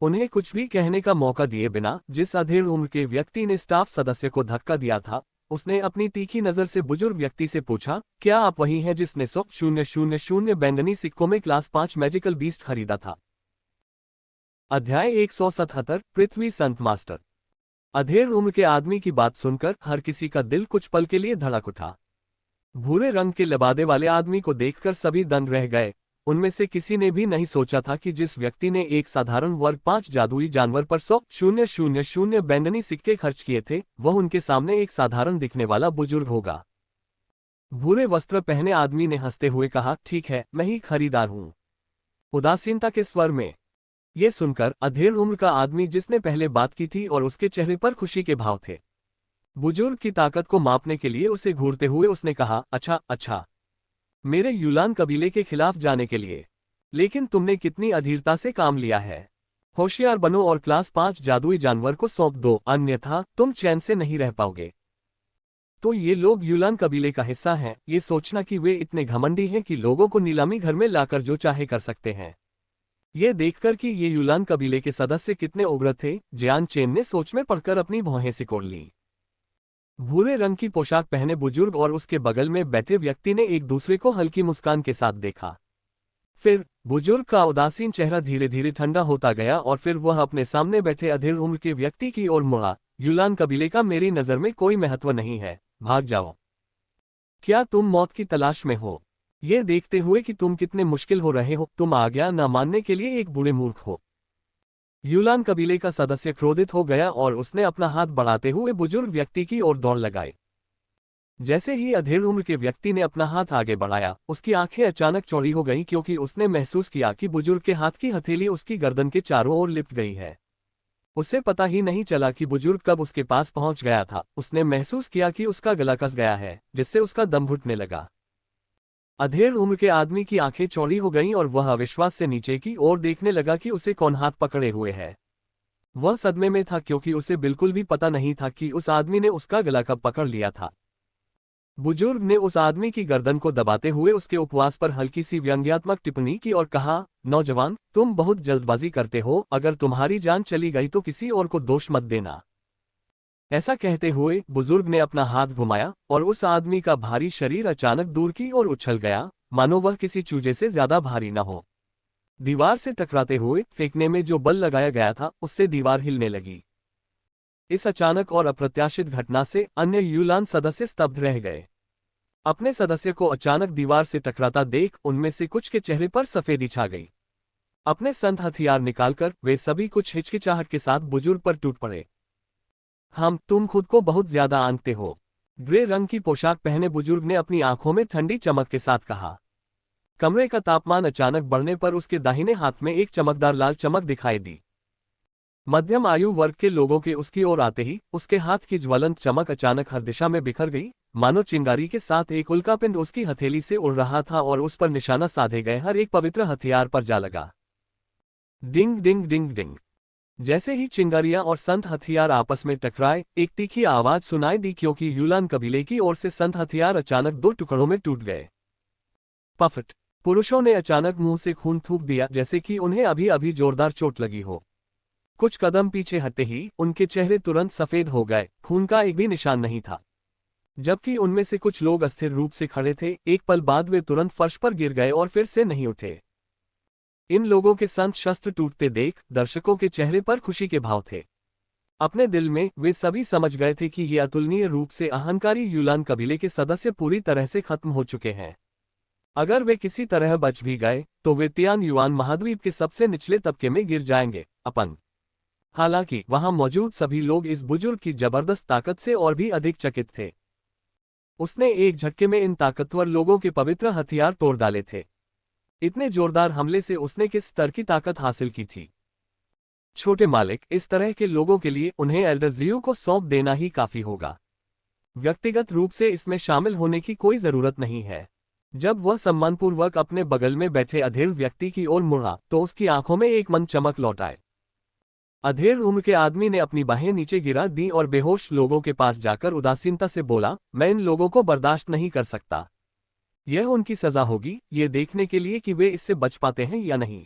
उन्हें कुछ भी कहने का मौका दिए बिना जिस अधेड़ उम्र के व्यक्ति ने स्टाफ सदस्य को धक्का दिया था, उसने अपनी तीखी नजर से बुजुर्ग व्यक्ति से पूछा, क्या आप वही हैं जिसने 100,000 बैंगनी सिक्कों में क्लास 5 मैजिकल बीस्ट खरीदा था? अध्याय 177 पृथ्वी संत मास्टर। अधेड़ उम्र के आदमी की बात सुनकर हर किसी का दिल कुछ पल के लिए धड़क उठा। भूरे रंग के लबादे वाले आदमी को देखकर सभी दंग रह गए। उनमें से किसी ने भी नहीं सोचा था कि जिस व्यक्ति ने एक साधारण वर्ग 5 जादुई जानवर पर 100,000 बैंगनी सिक्के खर्च किए थे, वह उनके सामने एक साधारण दिखने वाला बुजुर्ग होगा। भूरे वस्त्र पहने आदमी ने हंसते हुए कहा, ठीक है, मैं ही खरीदार हूं, उदासीनता के स्वर में। ये सुनकर अधेड़ उम्र का आदमी जिसने पहले बात की थी और उसके चेहरे पर खुशी के भाव थे, बुजुर्ग की ताकत को मापने के लिए उसे घूरते हुए उसने कहा, अच्छा, मेरे यूलान कबीले के खिलाफ जाने के लिए। लेकिन तुमने कितनी अधीरता से काम लिया है। होशियार बनो और क्लास 5 जादुई जानवर को सौंप दो, अन्यथा तुम चैन से नहीं रह पाओगे। तो ये लोग यूलान कबीले का हिस्सा हैं, ये सोचना कि वे इतने घमंडी हैं कि लोगों को नीलामी घर में लाकर जो चाहे कर सकते हैं। ये देखकर कि ये यूलान कबीले के सदस्य कितने उग्र थे, जियान चेन ने सोच में पड़कर अपनी भौहें सिकोड़ ली। भूरे रंग की पोशाक पहने बुजुर्ग और उसके बगल में बैठे व्यक्ति ने एक दूसरे को हल्की मुस्कान के साथ देखा। फिर बुजुर्ग का उदासीन चेहरा धीरे धीरे ठंडा होता गया और फिर वह अपने सामने बैठे अधेड़ उम्र के व्यक्ति की ओर मुड़ा। यूलान कबीले का मेरी नज़र में कोई महत्व नहीं है, भाग जाओ। क्या तुम मौत की तलाश में हो? ये देखते हुए कि तुम कितने मुश्किल हो रहे हो, तुम आज्ञा न मानने के लिए एक बुरे मूर्ख हो। यूलान कबीले का सदस्य क्रोधित हो गया और उसने अपना हाथ बढ़ाते हुए बुजुर्ग व्यक्ति की ओर दौड़ लगाई। जैसे ही अधेड़ उम्र के व्यक्ति ने अपना हाथ आगे बढ़ाया, उसकी आंखें अचानक चौड़ी हो गईं क्योंकि उसने महसूस किया कि बुजुर्ग के हाथ की हथेली उसकी गर्दन के चारों ओर लिपट गई है। उसे पता ही नहीं चला कि बुजुर्ग कब उसके पास पहुंच गया था। उसने महसूस किया कि उसका गला कस गया है, जिससे उसका दम घुटने लगा। अधेड़ उम्र के आदमी की आंखें चौड़ी हो गईं और वह अविश्वास से नीचे की ओर देखने लगा कि उसे कौन हाथ पकड़े हुए है। वह सदमे में था क्योंकि उसे बिल्कुल भी पता नहीं था कि उस आदमी ने उसका गला कब पकड़ लिया था। बुजुर्ग ने उस आदमी की गर्दन को दबाते हुए उसके उपवास पर हल्की सी व्यंग्यात्मक टिप्पणी की और कहा, नौजवान, तुम बहुत जल्दबाजी करते हो, अगर तुम्हारी जान चली गई तो किसी और को दोष मत देना। ऐसा कहते हुए बुजुर्ग ने अपना हाथ घुमाया और उस आदमी का भारी शरीर अचानक दूर की ओर उछल गया, मानो वह किसी चूजे से ज्यादा भारी न हो। दीवार से टकराते हुए फेंकने में जो बल लगाया गया था उससे दीवार हिलने लगी। इस अचानक और अप्रत्याशित घटना से अन्य यूलान सदस्य स्तब्ध रह गए। अपने सदस्य को अचानक दीवार से टकराता देख उनमें से कुछ के चेहरे पर सफेदी छा गई। अपने संत हथियार निकालकर वे सभी कुछ हिचकिचाहट के साथ बुजुर्ग पर टूट पड़े। तुम खुद को बहुत ज्यादा आंकते हो, ग्रे रंग की पोशाक पहने बुजुर्ग ने अपनी आंखों में ठंडी चमक के साथ कहा। कमरे का तापमान अचानक बढ़ने पर उसके दाहिने हाथ में एक चमकदार लाल चमक दिखाई दी। मध्यम आयु वर्ग के लोगों के उसकी ओर आते ही उसके हाथ की ज्वलंत चमक अचानक हर दिशा में बिखर गई, मानो चिंगारी के साथ एक उल्कापिंड उसकी हथेली से उड़ रहा था और उस पर निशाना साधे गए हर एक पवित्र हथियार पर जा लगा। डिंग डिंग डिंग डिंग। जैसे ही चिंगारियां और संत हथियार आपस में टकराए, एक तीखी आवाज सुनाई दी क्योंकि यूलान कबीले की ओर से संत हथियार अचानक दो टुकड़ों में टूट गए। पफट। पुरुषों ने अचानक मुंह से खून थूक दिया जैसे कि उन्हें अभी अभी जोरदार चोट लगी हो। कुछ कदम पीछे हटते ही उनके चेहरे तुरंत सफेद हो गए, खून का एक भी निशान नहीं था। जबकि उनमें से कुछ लोग अस्थिर रूप से खड़े थे, एक पल बाद वे तुरंत फर्श पर गिर गए और फिर से नहीं उठे। इन लोगों के संत शस्त्र टूटते देख दर्शकों के चेहरे पर खुशी के भाव थे। अपने दिल में वे सभी समझ गए थे कि ये अतुलनीय रूप से अहंकारी यूलान कबीले के सदस्य पूरी तरह से खत्म हो चुके हैं। अगर वे किसी तरह बच भी गए तो वे तियान युआन महाद्वीप के सबसे निचले तबके में गिर जाएंगे। अपन हालांकि वहां मौजूद सभी लोग इस बुजुर्ग की जबरदस्त ताकत से और भी अधिक चकित थे। उसने एक झटके में इन ताकतवर लोगों के पवित्र हथियार तोड़ डाले थे। इतने जोरदार हमले से उसने किस स्तर की ताकत हासिल की थी? छोटे मालिक, इस तरह के लोगों के लिए उन्हें एल्डर जियो को सौंप देना ही काफी होगा। व्यक्तिगत रूप से इसमें शामिल होने की कोई जरूरत नहीं है। जब वह सम्मानपूर्वक अपने बगल में बैठे अधेड़ व्यक्ति की ओर मुड़ा तो उसकी आंखों में एक मन चमक लौट आए। अधेड़ उम्र के आदमी ने अपनी बाहें नीचे गिरा दी और बेहोश लोगों के पास जाकर उदासीनता से बोला, मैं इन लोगों को बर्दाश्त नहीं कर सकता। यह उनकी सजा होगी, ये देखने के लिए कि वे इससे बच पाते हैं या नहीं।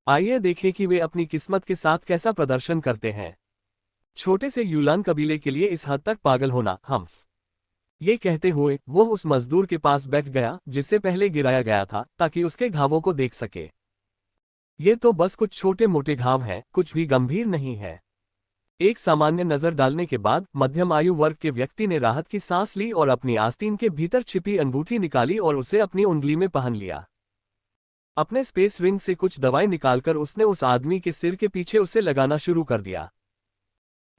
आइए देखें कि वे अपनी किस्मत के साथ कैसा प्रदर्शन करते हैं। छोटे से यूलान कबीले के लिए इस हद तक पागल होना हम्फ। ये कहते हुए वो उस मजदूर के पास बैठ गया जिससे पहले गिराया गया था, ताकि उसके घावों को देख सके। ये तो बस कुछ छोटे मोटे घाव हैं, कुछ भी गंभीर नहीं है। एक सामान्य नजर डालने के बाद मध्यम आयु वर्ग के व्यक्ति ने राहत की सांस ली और अपनी आस्तीन के भीतर छिपी अंगूठी निकाली और उसे अपनी उंगली में पहन लिया। अपने स्पेस रिंग से कुछ दवाई निकालकर उसने उस आदमी के सिर के पीछे उसे लगाना शुरू कर दिया।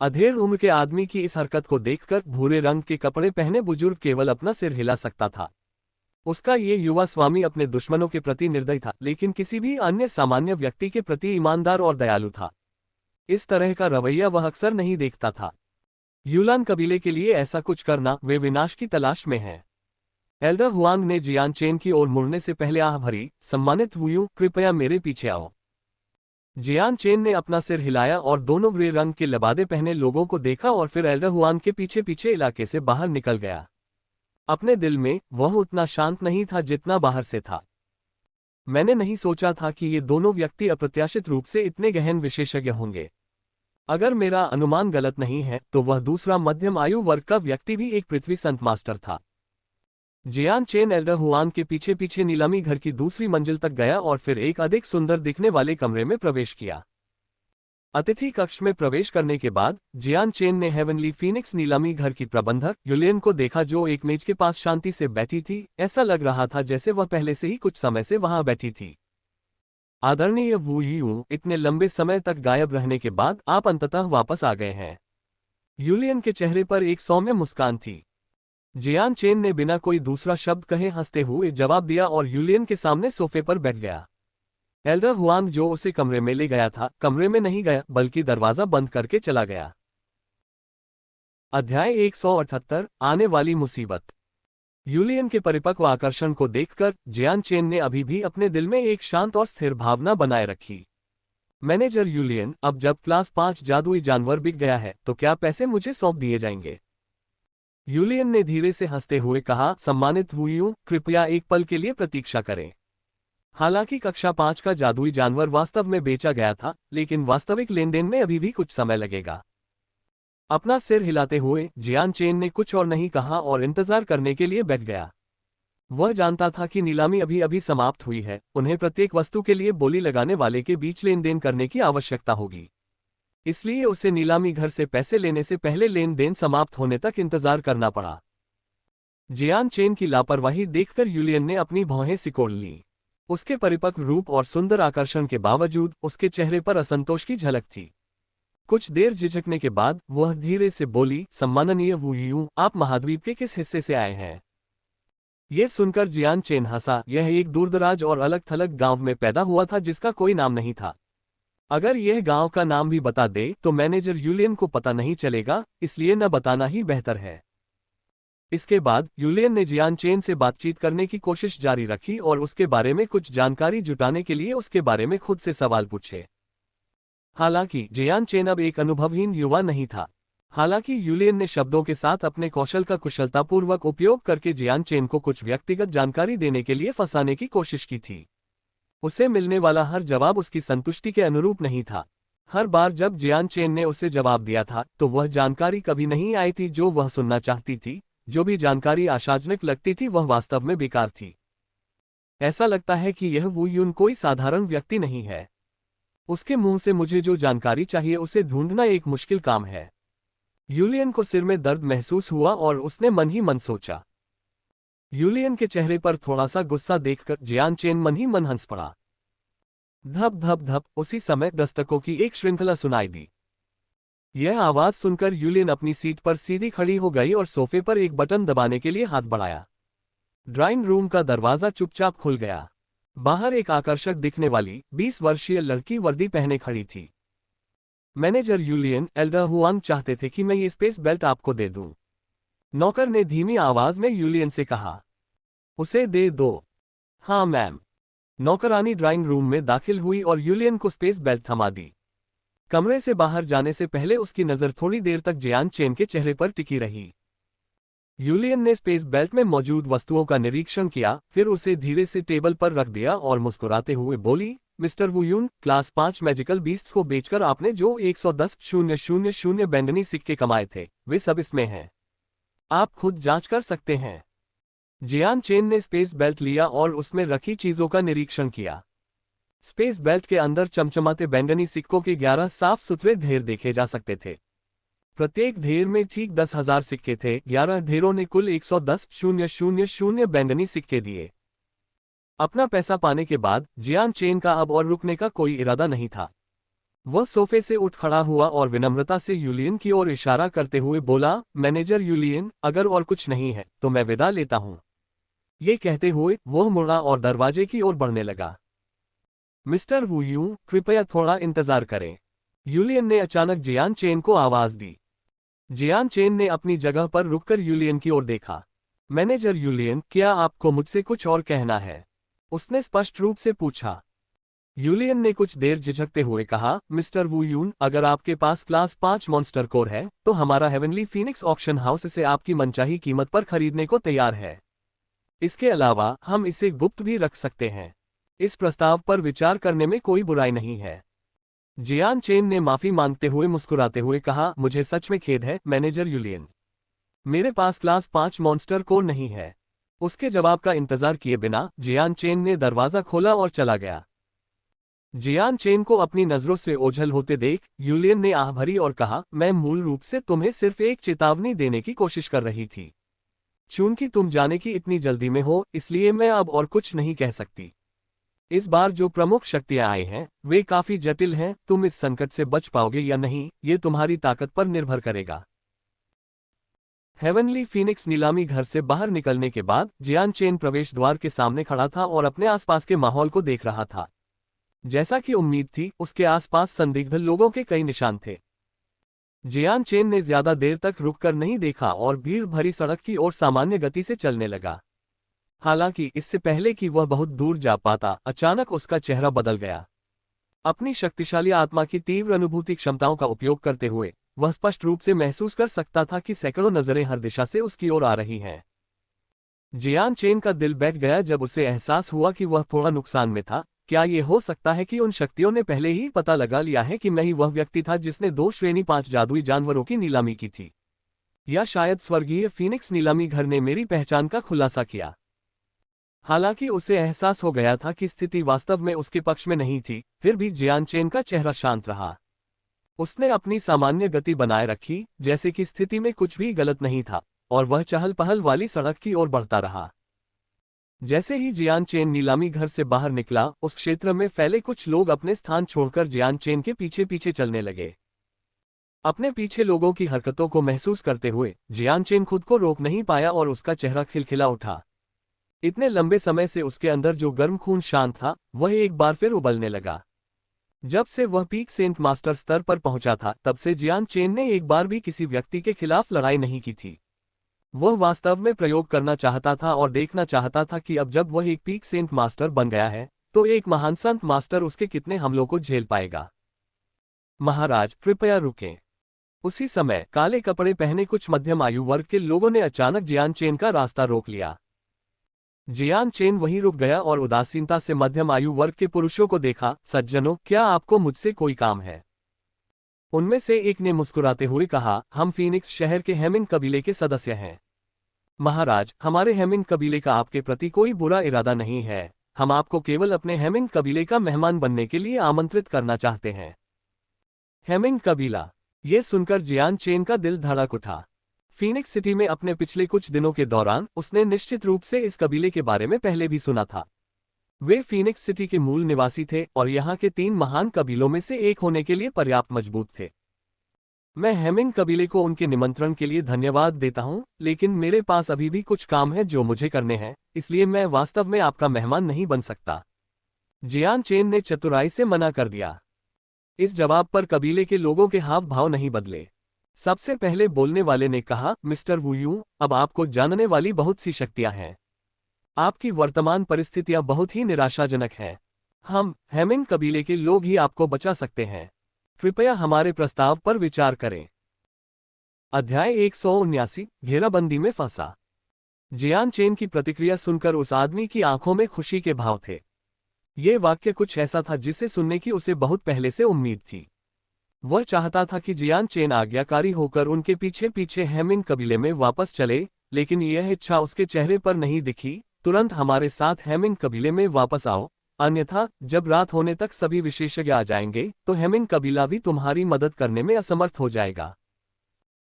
अधेड़ उम्र के आदमी की इस हरकत को देखकर भूरे रंग के कपड़े पहने बुजुर्ग केवल अपना सिर हिला सकता था। उसका ये युवा स्वामी अपने दुश्मनों के प्रति निर्दयी था, लेकिन किसी भी अन्य सामान्य व्यक्ति के प्रति ईमानदार और दयालु था। इस तरह का रवैया वह अक्सर नहीं देखता था। यूलान कबीले के लिए ऐसा कुछ करना, वे विनाश की तलाश में हैं। एल्डर हुआंग ने जियान चेन की ओर मुड़ने से पहले आह भरी, सम्मानित वुयू, कृपया मेरे पीछे आओ। जियान चेन ने अपना सिर हिलाया और दोनों ग्रे रंग के लबादे पहने लोगों को देखा और फिर एल्डर हुआंग के पीछे पीछे इलाके से बाहर निकल गया। अपने दिल में वह उतना शांत नहीं था जितना बाहर से था। मैंने नहीं सोचा था कि ये दोनों व्यक्ति अप्रत्याशित रूप से इतने गहन विशेषज्ञ होंगे। अगर मेरा अनुमान गलत नहीं है तो वह दूसरा मध्यम आयु वर्ग का व्यक्ति भी एक पृथ्वी संत मास्टर था। जियान चेन एल्डर हुआन के पीछे पीछे नीलामी घर की दूसरी मंजिल तक गया और फिर एक अधिक सुंदर दिखने वाले कमरे में प्रवेश किया। अतिथि कक्ष में प्रवेश करने के बाद जियान चेन ने हेवनली फीनिक्स नीलामी घर की प्रबंधक युलियन को देखा, जो एक मेज के पास शांति से बैठी थी। ऐसा लग रहा था जैसे वह पहले से ही कुछ समय से वहां बैठी थी। आदरणीय वू यू, इतने लंबे समय तक गायब रहने के बाद आप अंततः वापस आ गए हैं। यूलियन के चेहरे पर एक सौम्य मुस्कान थी। जियान चेन ने बिना कोई दूसरा शब्द कहे हंसते हुए जवाब दिया और यूलियन के सामने सोफे पर बैठ गया। एल्डर हुआंग जो उसे कमरे में ले गया था, कमरे में नहीं गया बल्कि दरवाजा बंद करके चला गया। अध्याय 178, आने वाली मुसीबत। यूलियन के परिपक्व आकर्षण को देखकर जियान चेन ने अभी भी अपने दिल में एक शांत और स्थिर भावना बनाए रखी। मैनेजर यूलियन, अब जब क्लास 5 जादुई जानवर बिक गया है तो क्या पैसे मुझे सौंप दिए जाएंगे? यूलियन ने धीरे से हंसते हुए कहा, सम्मानित वुयू, कृपया एक पल के लिए प्रतीक्षा करें। हालांकि कक्षा 5 का जादुई जानवर वास्तव में बेचा गया था, लेकिन वास्तविक लेनदेन में अभी भी कुछ समय लगेगा। अपना सिर हिलाते हुए जियान चेन ने कुछ और नहीं कहा और इंतजार करने के लिए बैठ गया। वह जानता था कि नीलामी अभी अभी समाप्त हुई है, उन्हें प्रत्येक वस्तु के लिए बोली लगाने वाले के बीच लेनदेन करने की आवश्यकता होगी। इसलिए उसे नीलामी घर से पैसे लेने से पहले लेनदेन समाप्त होने तक इंतजार करना पड़ा। जियान चेन की लापरवाही देखकर यूलियन ने अपनी भौहें सिकोड़ ली। उसके परिपक्व रूप और सुंदर आकर्षण के बावजूद उसके चेहरे पर असंतोष की झलक थी। कुछ देर झिझकने के बाद वह धीरे से बोली, सम्माननीय वू यू, आप महाद्वीप के किस हिस्से से आए हैं? यह सुनकर जियान चेन हंसा। यह एक दूरदराज और अलग थलग गांव में पैदा हुआ था जिसका कोई नाम नहीं था। अगर यह गांव का नाम भी बता दे तो मैनेजर यूलियन को पता नहीं चलेगा, इसलिए न बताना ही बेहतर है। इसके बाद यूलियन ने जियान चेन से बातचीत करने की कोशिश जारी रखी और उसके बारे में कुछ जानकारी जुटाने के लिए उसके बारे में खुद से सवाल पूछे। हालांकि जियान चेन अब एक अनुभवहीन युवा नहीं था। हालांकि यूलियन ने शब्दों के साथ अपने कौशल का कुशलतापूर्वक उपयोग करके जियान चेन को कुछ व्यक्तिगत जानकारी देने के लिए फंसाने की कोशिश की थी। उसे मिलने वाला हर जवाब उसकी संतुष्टि के अनुरूप नहीं था। हर बार जब जियान चेन ने उसे जवाब दिया था तो वह जानकारी कभी नहीं आई थी जो वह सुनना चाहती थी। जो भी जानकारी आशाजनक लगती थी वह वास्तव में बेकार थी। ऐसा लगता है कि यह वू यून कोई साधारण व्यक्ति नहीं है। उसके मुंह से मुझे जो जानकारी चाहिए उसे ढूंढना एक मुश्किल काम है। यूलियन को सिर में दर्द महसूस हुआ और उसने मन ही मन सोचा, यूलियन के चेहरे पर थोड़ा सा गुस्सा देखकर जियान चेन मन ही मन हंस पड़ा। धप धप धप, उसी समय दस्तकों की एक श्रृंखला सुनाई दी। यह आवाज सुनकर यूलियन अपनी सीट पर सीधी खड़ी हो गई और सोफे पर एक बटन दबाने के लिए हाथ बढ़ाया। ड्राइंग रूम का दरवाजा चुपचाप खुल गया। बाहर एक आकर्षक दिखने वाली 20 वर्षीय लड़की वर्दी पहने खड़ी थी। मैनेजर यूलियन एल्डर हुआंग चाहते थे कि मैं ये स्पेस बेल्ट आपको दे दूं। नौकर ने धीमी आवाज में यूलियन से कहा। उसे दे दो। हाँ मैम। नौकरानी ड्राइंग रूम में दाखिल हुई और यूलियन को स्पेस बेल्ट थमा दी। कमरे से बाहर जाने से पहले उसकी नजर थोड़ी देर तक जियान चेन के चेहरे पर टिकी रही। यूलियन ने स्पेस बेल्ट में मौजूद वस्तुओं का निरीक्षण किया, फिर उसे धीरे से टेबल पर रख दिया और मुस्कुराते हुए बोली, मिस्टर वू यून, क्लास 5 मैजिकल बीस्ट्स को बेचकर आपने जो 110,000 बैंगनी सिक्के कमाए थे, वे सब इसमें हैं। आप खुद जांच कर सकते हैं। जियान चेन ने स्पेस बेल्ट लिया और उसमें रखी चीजों का निरीक्षण किया। स्पेस बेल्ट के अंदर चमचमाते बैंगनी सिक्कों के 11 साफ सुथरे ढेर देखे जा सकते थे। प्रत्येक ढेर में ठीक 10,000 सिक्के थे। 11 ढेरों ने कुल 110,000 बैंगनी सिक्के दिए। अपना पैसा पाने के बाद जियान चेन का अब और रुकने का कोई इरादा नहीं था। वह सोफे से उठ खड़ा हुआ और विनम्रता से यूलियन की ओर इशारा करते हुए बोला, मैनेजर यूलियन, अगर और कुछ नहीं है तो मैं विदा लेता हूं। ये कहते हुए वह मुड़ा और दरवाजे की ओर बढ़ने लगा। मिस्टर वू यूं, कृपया थोड़ा इंतजार करें। यूलियन ने अचानक जियान चेन को आवाज दी। जियान चेन ने अपनी जगह पर रुककर यूलियन की ओर देखा। मैनेजर यूलियन, क्या आपको मुझसे कुछ और कहना है? उसने स्पष्ट रूप से पूछा। यूलियन ने कुछ देर झिझकते हुए कहा, मिस्टर वू यून, अगर आपके पास क्लास 5 मॉन्स्टर कोर है तो हमारा हेवनली फीनिक्स ऑक्शन हाउस इसे आपकी मनचाही कीमत पर खरीदने को तैयार है। इसके अलावा हम इसे गुप्त भी रख सकते हैं। इस प्रस्ताव पर विचार करने में कोई बुराई नहीं है। जियान चेन ने माफी मांगते हुए मुस्कुराते हुए कहा, मुझे सच में खेद है मैनेजर यूलियन। मेरे पास क्लास 5 मॉन्स्टर कोर नहीं है। उसके जवाब का इंतजार किए बिना जियान चेन ने दरवाजा खोला और चला गया। जियान चेन को अपनी नजरों से ओझल होते देख यूलियन ने आह भरी और कहा, मैं मूल रूप से तुम्हें सिर्फ एक चेतावनी देने की कोशिश कर रही थी। चूंकि तुम जाने की इतनी जल्दी में हो, इसलिए मैं अब और कुछ नहीं कह सकती। इस बार जो प्रमुख शक्तियां आई हैं, वे काफी जटिल हैं। तुम इस संकट से बच पाओगे या नहीं, ये तुम्हारी ताकत पर निर्भर करेगा। हेवनली फीनिक्स नीलामी घर से बाहर निकलने के बाद जियान चेन प्रवेश द्वार के सामने खड़ा था और अपने आसपास के माहौल को देख रहा था। जैसा कि उम्मीद थी, उसके आसपास संदिग्ध लोगों के कई निशान थे। जियान चेन ने ज्यादा देर तक रुककर नहीं देखा और भीड़ भरी सड़क की ओर सामान्य गति से चलने लगा। हालांकि इससे पहले कि वह बहुत दूर जा पाता, अचानक उसका चेहरा बदल गया। अपनी शक्तिशाली आत्मा की तीव्र अनुभूति क्षमताओं का उपयोग करते हुए वह स्पष्ट रूप से महसूस कर सकता था कि सैकड़ों नजरें हर दिशा से उसकी ओर आ रही हैं। जियान चेन का दिल बैठ गया जब उसे एहसास हुआ कि वह थोड़ा नुकसान में था। क्या ये हो सकता है कि उन शक्तियों ने पहले ही पता लगा लिया है कि मैं ही वह व्यक्ति था जिसने 2 श्रेणी 5 जादुई जानवरों की नीलामी की थी? या शायद स्वर्गीय फीनिक्स नीलामी घर ने मेरी पहचान का खुलासा किया? हालांकि उसे एहसास हो गया था कि स्थिति वास्तव में उसके पक्ष में नहीं थी, फिर भी जियान चेन का चेहरा शांत रहा। उसने अपनी सामान्य गति बनाए रखी, जैसे कि स्थिति में कुछ भी गलत नहीं था, और वह चहल पहल वाली सड़क की ओर बढ़ता रहा। जैसे ही जियान चेन नीलामी घर से बाहर निकला, उस क्षेत्र में फैले कुछ लोग अपने स्थान छोड़कर जियान चेन के पीछे पीछे चलने लगे। अपने पीछे लोगों की हरकतों को महसूस करते हुए जियान चेन खुद को रोक नहीं पाया और उसका चेहरा खिलखिला उठा। इतने लंबे समय से उसके अंदर जो गर्म खून शांत था, वह एक बार फिर उबलने लगा। जब से वह पीक सेंट मास्टर स्तर पर पहुंचा था, तब से जियान चेन ने एक बार भी किसी व्यक्ति के खिलाफ लड़ाई नहीं की थी। वह वास्तव में प्रयोग करना चाहता था और देखना चाहता था कि अब जब वह एक पीक सेंट मास्टर बन गया है, तो एक महान संत मास्टर उसके कितने हमलों को झेल पाएगा। महाराज, कृपया रुकें। उसी समय काले कपड़े पहने कुछ मध्यम आयु वर्ग के लोगों ने अचानक जियान चेन का रास्ता रोक लिया। जियान चेन वहीं रुक गया और उदासीनता से मध्यम आयु वर्ग के पुरुषों को देखा। सज्जनों, क्या आपको मुझसे कोई काम है? उनमें से एक ने मुस्कुराते हुए कहा, हम फीनिक्स शहर के हेमिंग कबीले के सदस्य हैं। महाराज, हमारे हेमिंग कबीले का आपके प्रति कोई बुरा इरादा नहीं है। हम आपको केवल अपने हेमिंग कबीले का मेहमान बनने के लिए आमंत्रित करना चाहते हैं। हेमिंग कबीला? ये सुनकर जियान चेन का दिल धड़क उठा। फीनिक्स सिटी में अपने पिछले कुछ दिनों के दौरान उसने निश्चित रूप से इस कबीले के बारे में पहले भी सुना था। वे फीनिक्स सिटी के मूल निवासी थे और यहाँ के 3 महान कबीलों में से एक होने के लिए पर्याप्त मजबूत थे। मैं हेमिंग कबीले को उनके निमंत्रण के लिए धन्यवाद देता हूँ, लेकिन मेरे पास अभी भी कुछ काम है जो मुझे करने हैं, इसलिए मैं वास्तव में आपका मेहमान नहीं बन सकता। जियान चेन ने चतुराई से मना कर दिया। इस जवाब पर कबीले के लोगों के हाव भाव नहीं बदले। सबसे पहले बोलने वाले ने कहा, मिस्टर वुयू, अब आपको जानने वाली बहुत सी शक्तियां हैं। आपकी वर्तमान परिस्थितियां बहुत ही निराशाजनक हैं। हम हेमिंग कबीले के लोग ही आपको बचा सकते हैं। कृपया हमारे प्रस्ताव पर विचार करें। अध्याय 179 घेराबंदी में फंसा। जियान चेन की प्रतिक्रिया सुनकर उस आदमी की आंखों में खुशी के भाव थे। ये वाक्य कुछ ऐसा था जिसे सुनने की उसे बहुत पहले से उम्मीद थी। वह चाहता था कि जियान चेन आज्ञाकारी होकर उनके पीछे पीछे हेमिंग कबीले में वापस चले, लेकिन यह इच्छा उसके चेहरे पर नहीं दिखी। तुरंत हमारे साथ हेमिंग कबीले में वापस आओ, अन्यथा जब रात होने तक सभी विशेषज्ञ आ जाएंगे तो हेमिंग कबीला भी तुम्हारी मदद करने में असमर्थ हो जाएगा।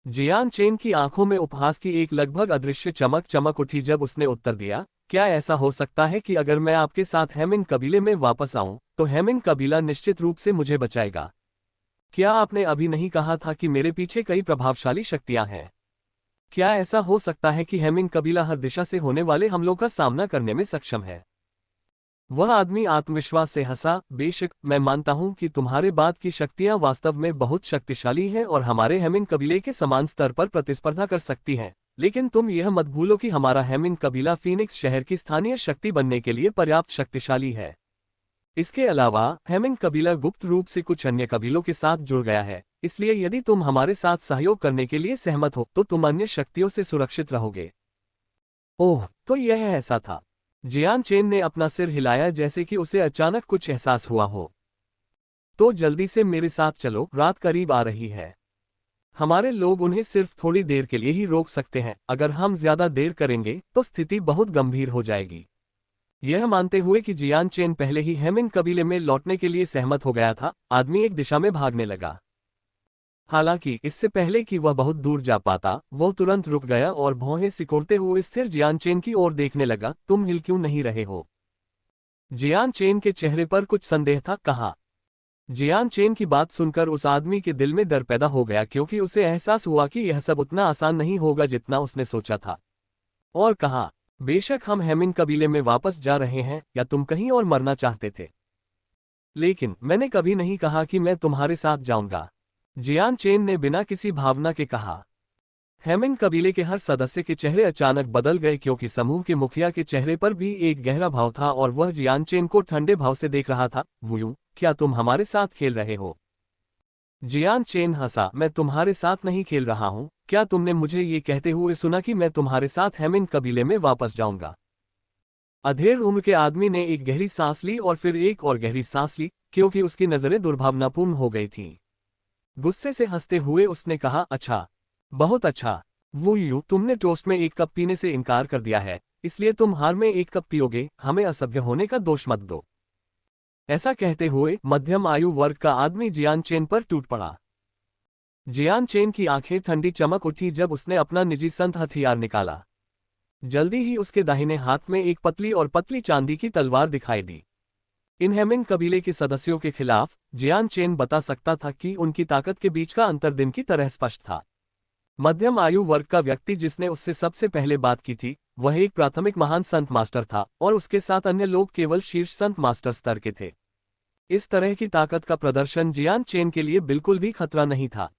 जियान चेन की आंखों में उपहास की एक लगभग अदृश्य चमक चमक उठी जब उसने उत्तर दिया, क्या ऐसा हो सकता है कि अगर मैं आपके साथ हेमिंग कबीले में वापस आऊं तो हेमिंग कबीला निश्चित रूप से मुझे बचाएगा? क्या आपने अभी नहीं कहा था कि मेरे पीछे कई प्रभावशाली शक्तियां हैं? क्या ऐसा हो सकता है कि हेमिंग कबीला हर दिशा से होने वाले हमलों का सामना करने में सक्षम है? वह आदमी आत्मविश्वास से हंसा, बेशक मैं मानता हूं कि तुम्हारे बाद की शक्तियां वास्तव में बहुत शक्तिशाली हैं और हमारे हेमिंग कबीले के समान स्तर पर प्रतिस्पर्धा कर सकती हैं, लेकिन तुम यह मत भूलो कि हमारा हेमिंग कबीला फीनिक्स शहर की स्थानीय शक्ति बनने के लिए पर्याप्त शक्तिशाली है। इसके अलावा हेमिंग कबीला गुप्त रूप से कुछ अन्य कबीलों के साथ जुड़ गया है, इसलिए यदि तुम हमारे साथ सहयोग करने के लिए सहमत हो तो तुम अन्य शक्तियों से सुरक्षित रहोगे। ओह, तो यह ऐसा था। जियान चेन ने अपना सिर हिलाया जैसे कि उसे अचानक कुछ एहसास हुआ हो। तो जल्दी से मेरे साथ चलो, रात करीब आ रही है। हमारे लोग उन्हें सिर्फ थोड़ी देर के लिए ही रोक सकते हैं, अगर हम ज्यादा देर करेंगे तो स्थिति बहुत गंभीर हो जाएगी। यह मानते हुए कि जियान चेन पहले ही हेमिंग कबीले में लौटने के लिए सहमत हो गया था, आदमी एक दिशा में भागने लगा। हालांकि इससे पहले कि वह बहुत दूर जा पाता, वह तुरंत रुक गया और भौहें सिकोड़ते हुए स्थिर जियान चेन की ओर देखने लगा। तुम हिल क्यों नहीं रहे हो? जियान चेन के चेहरे पर कुछ संदेह था, कहा। जियान चेन की बात सुनकर उस आदमी के दिल में डर पैदा हो गया, क्योंकि उसे एहसास हुआ कि यह सब उतना आसान नहीं होगा जितना उसने सोचा था। और कहा, बेशक हम हेमिंग कबीले में वापस जा रहे हैं, या तुम कहीं और मरना चाहते थे? लेकिन मैंने कभी नहीं कहा कि मैं तुम्हारे साथ जाऊंगा, जियान चेन ने बिना किसी भावना के कहा। हेमिंग कबीले के हर सदस्य के चेहरे अचानक बदल गए, क्योंकि समूह के मुखिया के चेहरे पर भी एक गहरा भाव था और वह जियान चेन को ठंडे भाव से देख रहा था। वुयू, क्या तुम हमारे साथ खेल रहे हो? जियान चेन हंसा, मैं तुम्हारे साथ नहीं खेल रहा हूं। क्या तुमने मुझे ये कहते हुए सुना कि मैं तुम्हारे साथ हेमिंग कबीले में वापस जाऊंगा? अधेड़ उम्र के आदमी ने एक गहरी सांस ली और फिर एक और गहरी सांस ली, क्योंकि उसकी नजरें दुर्भावनापूर्ण हो गई थीं। गुस्से से हंसते हुए उसने कहा, अच्छा, बहुत अच्छा। वुयू, तुमने टोस्ट में एक कप पीने से इनकार कर दिया है, इसलिए तुम हार में एक कप पियोगे। हमें असभ्य होने का दोष मत दो। ऐसा कहते हुए मध्यम आयु वर्ग का आदमी जियान चेन पर टूट पड़ा। जियान चेन की आंखें ठंडी चमक उठी जब उसने अपना निजी संत हथियार निकाला। जल्दी ही उसके दाहिने हाथ में एक पतली और पतली चांदी की तलवार दिखाई दी। इन हेमिंग कबीले के सदस्यों के खिलाफ जियान चेन बता सकता था कि उनकी ताकत के बीच का अंतर दिन की तरह स्पष्ट था। मध्यम आयु वर्ग का व्यक्ति जिसने उससे सबसे पहले बात की थी, वह एक प्राथमिक महान संत मास्टर था और उसके साथ अन्य लोग केवल शीर्ष संत मास्टर स्तर के थे। इस तरह की ताकत का प्रदर्शन जियान चेन के लिए बिल्कुल भी खतरा नहीं था।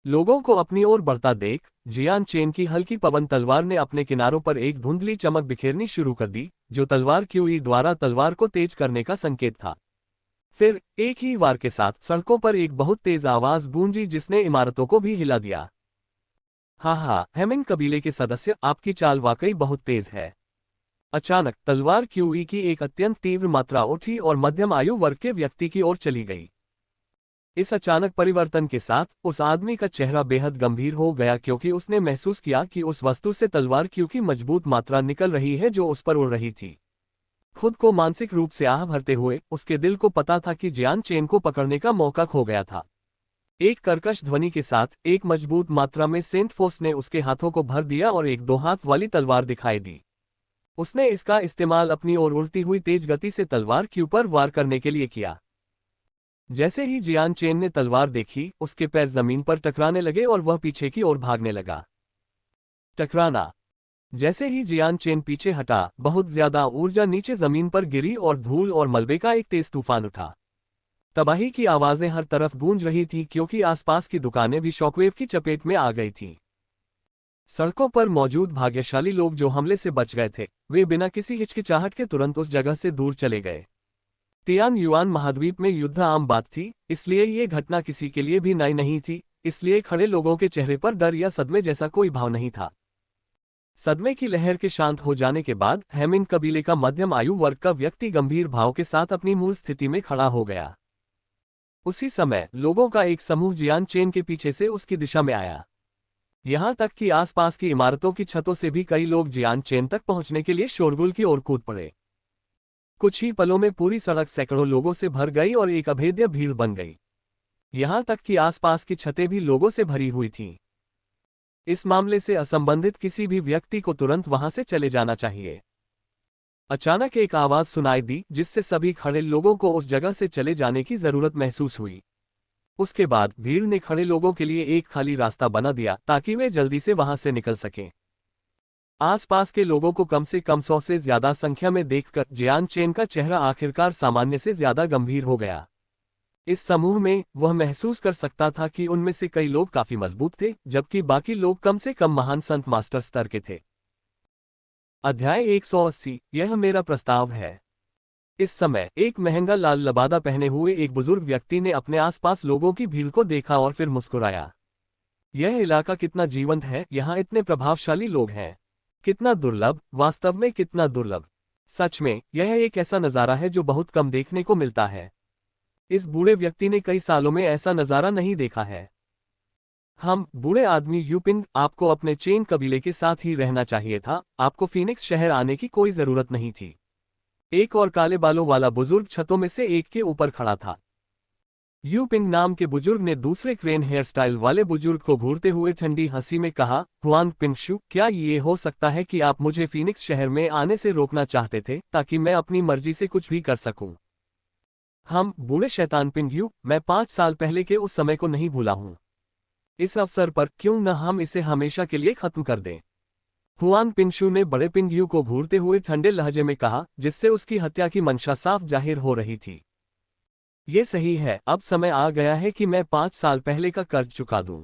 लोगों को अपनी ओर बढ़ता देख जियान चेन की हल्की पवन तलवार ने अपने किनारों पर एक धुंधली चमक बिखेरनी शुरू कर दी, जो तलवार क्यूई द्वारा तलवार को तेज करने का संकेत था। फिर एक ही वार के साथ सड़कों पर एक बहुत तेज आवाज गूंजी जिसने इमारतों को भी हिला दिया। हाँ, हेमिंग कबीले के सदस्य, आपकी चाल वाकई बहुत तेज है। अचानक तलवार क्यूई की एक अत्यंत तीव्र मात्रा उठी और मध्यम आयु वर्ग के व्यक्ति की ओर चली गई। इस अचानक परिवर्तन के साथ उस आदमी का चेहरा बेहद गंभीर हो गया, क्योंकि उसने महसूस किया कि उस वस्तु से तलवार क्यू की मजबूत मात्रा निकल रही है जो उस पर उड़ रही थी। खुद को मानसिक रूप से आह भरते हुए उसके दिल को पता था कि जियान चेन को पकड़ने का मौका खो गया था। एक कर्कश ध्वनि के साथ एक मजबूत मात्रा में सेंट फोस ने उसके हाथों को भर दिया और एक 2 हाथ वाली तलवार दिखाई दी। उसने इसका इस्तेमाल अपनी ओर उड़ती हुई तेज गति से तलवार के ऊपर वार करने के लिए किया। जैसे ही जियान चेन ने तलवार देखी, उसके पैर जमीन पर टकराने लगे और वह पीछे की ओर भागने लगा। टकराना। जैसे ही जियान चेन पीछे हटा, बहुत ज्यादा ऊर्जा नीचे जमीन पर गिरी और धूल और मलबे का एक तेज तूफान उठा। तबाही की आवाजें हर तरफ गूंज रही थीं क्योंकि आसपास की दुकानें भी शॉकवेव की चपेट में आ गई थीं। सड़कों पर मौजूद भाग्यशाली लोग जो हमले से बच गए थे, वे बिना किसी हिचकिचाहट के तुरंत उस जगह से दूर चले गए। तियान युआन महाद्वीप में युद्ध आम बात थी, इसलिए ये घटना किसी के लिए भी नई नहीं थी, इसलिए खड़े लोगों के चेहरे पर डर या सदमे जैसा कोई भाव नहीं था। सदमे की लहर के शांत हो जाने के बाद हेमिंग कबीले का मध्यम आयु वर्ग का व्यक्ति गंभीर भाव के साथ अपनी मूल स्थिति में खड़ा हो गया। उसी समय लोगों का एक समूह जियान चेन के पीछे से उसकी दिशा में आया। यहां तक कि आसपास की इमारतों की छतों से भी कई लोग जियान चेन तक पहुंचने के लिए शोरगुल की ओर कूद पड़े। कुछ ही पलों में पूरी सड़क सैकड़ों लोगों से भर गई और एक अभेद्य भीड़ बन गई। यहां तक कि आसपास की छतें भी लोगों से भरी हुई थीं। इस मामले से असंबंधित किसी भी व्यक्ति को तुरंत वहां से चले जाना चाहिए। अचानक एक आवाज सुनाई दी जिससे सभी खड़े लोगों को उस जगह से चले जाने की जरूरत महसूस हुई। उसके बाद भीड़ ने खड़े लोगों के लिए एक खाली रास्ता बना दिया ताकि वे जल्दी से वहां से निकल सकें। आसपास के लोगों को कम से कम 100 से ज्यादा संख्या में देखकर जियान चेन का चेहरा आखिरकार सामान्य से ज्यादा गंभीर हो गया। इस समूह में वह महसूस कर सकता था कि उनमें से कई लोग काफी मजबूत थे, जबकि बाकी लोग कम से कम महान संत मास्टर स्तर के थे। अध्याय 180। यह मेरा प्रस्ताव है। इस समय एक महंगा लाल लबादा पहने हुए एक बुजुर्ग व्यक्ति ने अपने आसपास लोगों की भीड़ को देखा और फिर मुस्कुराया। यह इलाका कितना जीवंत है, यहाँ इतने प्रभावशाली लोग हैं। कितना दुर्लभ, वास्तव में कितना दुर्लभ। सच में यह एक ऐसा नज़ारा है जो बहुत कम देखने को मिलता है। इस बूढ़े व्यक्ति ने कई सालों में ऐसा नज़ारा नहीं देखा है। हम बूढ़े आदमी यूपिंग, आपको अपने चेन कबीले के साथ ही रहना चाहिए था, आपको फीनिक्स शहर आने की कोई जरूरत नहीं थी। एक और काले बालों वाला बुजुर्ग छतों में से एक के ऊपर खड़ा था। यूपिंग नाम के बुजुर्ग ने दूसरे क्रेन हेयर स्टाइल वाले बुजुर्ग को घूरते हुए ठंडी हंसी में कहा, हुआंग पिंगशु, क्या ये हो सकता है कि आप मुझे फीनिक्स शहर में आने से रोकना चाहते थे ताकि मैं अपनी मर्जी से कुछ भी कर सकूं? हम बूढ़े शैतान पिंगयू, मैं 5 साल पहले के उस समय को नहीं भूला हूं। इस अवसर पर क्यों न हम इसे हमेशा के लिए खत्म कर दें? हुआन पिंगशु ने बड़े पिंगयू को घूरते हुए ठंडे लहजे में कहा, जिससे उसकी हत्या की मंशा साफ जाहिर हो रही थी। ये सही है, अब समय आ गया है कि मैं 5 साल पहले का कर्ज चुका दूं।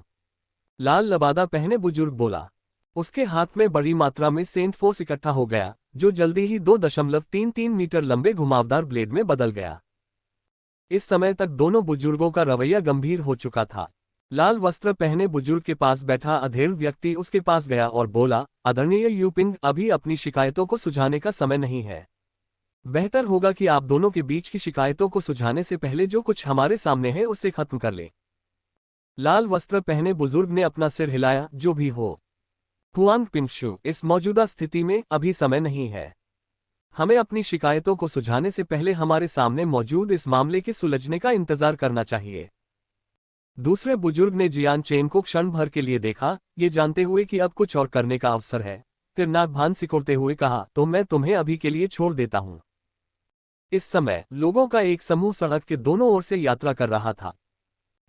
लाल लबादा पहने बुजुर्ग बोला। उसके हाथ में बड़ी मात्रा में सेंट फोस इकट्ठा हो गया, जो जल्दी ही 2.33 मीटर लंबे घुमावदार ब्लेड में बदल गया। इस समय तक दोनों बुजुर्गों का रवैया गंभीर हो चुका था। लाल वस्त्र पहने बुजुर्ग के पास बैठा अधेड़ व्यक्ति उसके पास गया और बोला, आदरणीय यूपिंग, अभी अपनी शिकायतों को सुझाने का समय नहीं है। बेहतर होगा कि आप दोनों के बीच की शिकायतों को सुझाने से पहले जो कुछ हमारे सामने है उसे खत्म कर ले। लाल वस्त्र पहने बुजुर्ग ने अपना सिर हिलाया, जो भी हो हुआंग पिंगशु, इस मौजूदा स्थिति में अभी समय नहीं है। हमें अपनी शिकायतों को सुझाने से पहले हमारे सामने मौजूद इस मामले के सुलझने का इंतजार करना चाहिए। दूसरे बुजुर्ग ने जियान चेन को क्षण भर के लिए देखा, ये जानते हुए कि अब कुछ और करने का अवसर है। फिर नाक भान सिकोड़ते हुए कहा, तो मैं तुम्हें अभी के लिए छोड़ देता हूं। इस समय लोगों का एक समूह सड़क के दोनों ओर से यात्रा कर रहा था।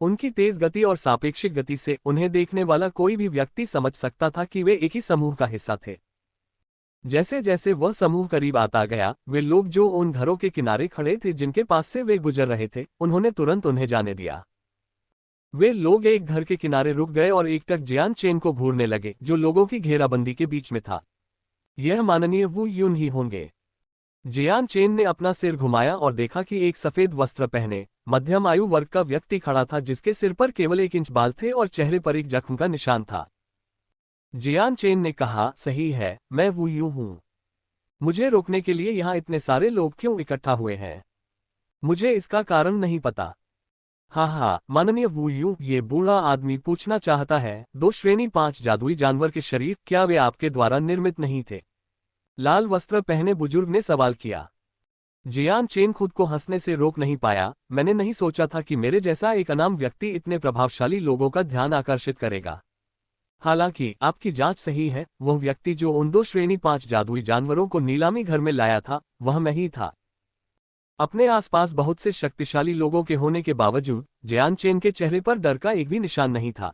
उनकी तेज गति और सापेक्षिक गति से उन्हें देखने वाला कोई भी व्यक्ति समझ सकता था कि वे एक ही समूह का हिस्सा थे। जैसे जैसे वह समूह करीब आता गया, वे लोग जो उन घरों के किनारे खड़े थे जिनके पास से वे गुजर रहे थे, उन्होंने तुरंत उन्हें जाने दिया। वे लोग एक घर के किनारे रुक गए और एकटक जियान चेन को घूरने लगे, जो लोगों की घेराबंदी के बीच में था। यह माननीय वू यून ही होंगे। जियान चेन ने अपना सिर घुमाया और देखा कि एक सफेद वस्त्र पहने मध्यम आयु वर्ग का व्यक्ति खड़ा था, जिसके सिर पर केवल 1 इंच बाल थे और चेहरे पर एक जख्म का निशान था। जियान चेन ने कहा, सही है, मैं वू यू हूं। मुझे रोकने के लिए यहाँ इतने सारे लोग क्यों इकट्ठा हुए हैं? मुझे इसका कारण नहीं पता। हाँ, माननीय वू यू, ये बूढ़ा आदमी पूछना चाहता है, 2 श्रेणी 5 जादुई जानवर के शरीर, क्या वे आपके द्वारा निर्मित नहीं थे? लाल वस्त्र पहने बुजुर्ग ने सवाल किया। जियान चेन खुद को हंसने से रोक नहीं पाया। मैंने नहीं सोचा था कि मेरे जैसा एक अनाम व्यक्ति इतने प्रभावशाली लोगों का ध्यान आकर्षित करेगा। हालांकि आपकी जांच सही है, वह व्यक्ति जो उन 2 श्रेणी 5 जादुई जानवरों को नीलामी घर में लाया था, वह मैं ही था। अपने आसपास बहुत से शक्तिशाली लोगों के होने के बावजूद जियान चेन के चेहरे पर डर का एक भी निशान नहीं था।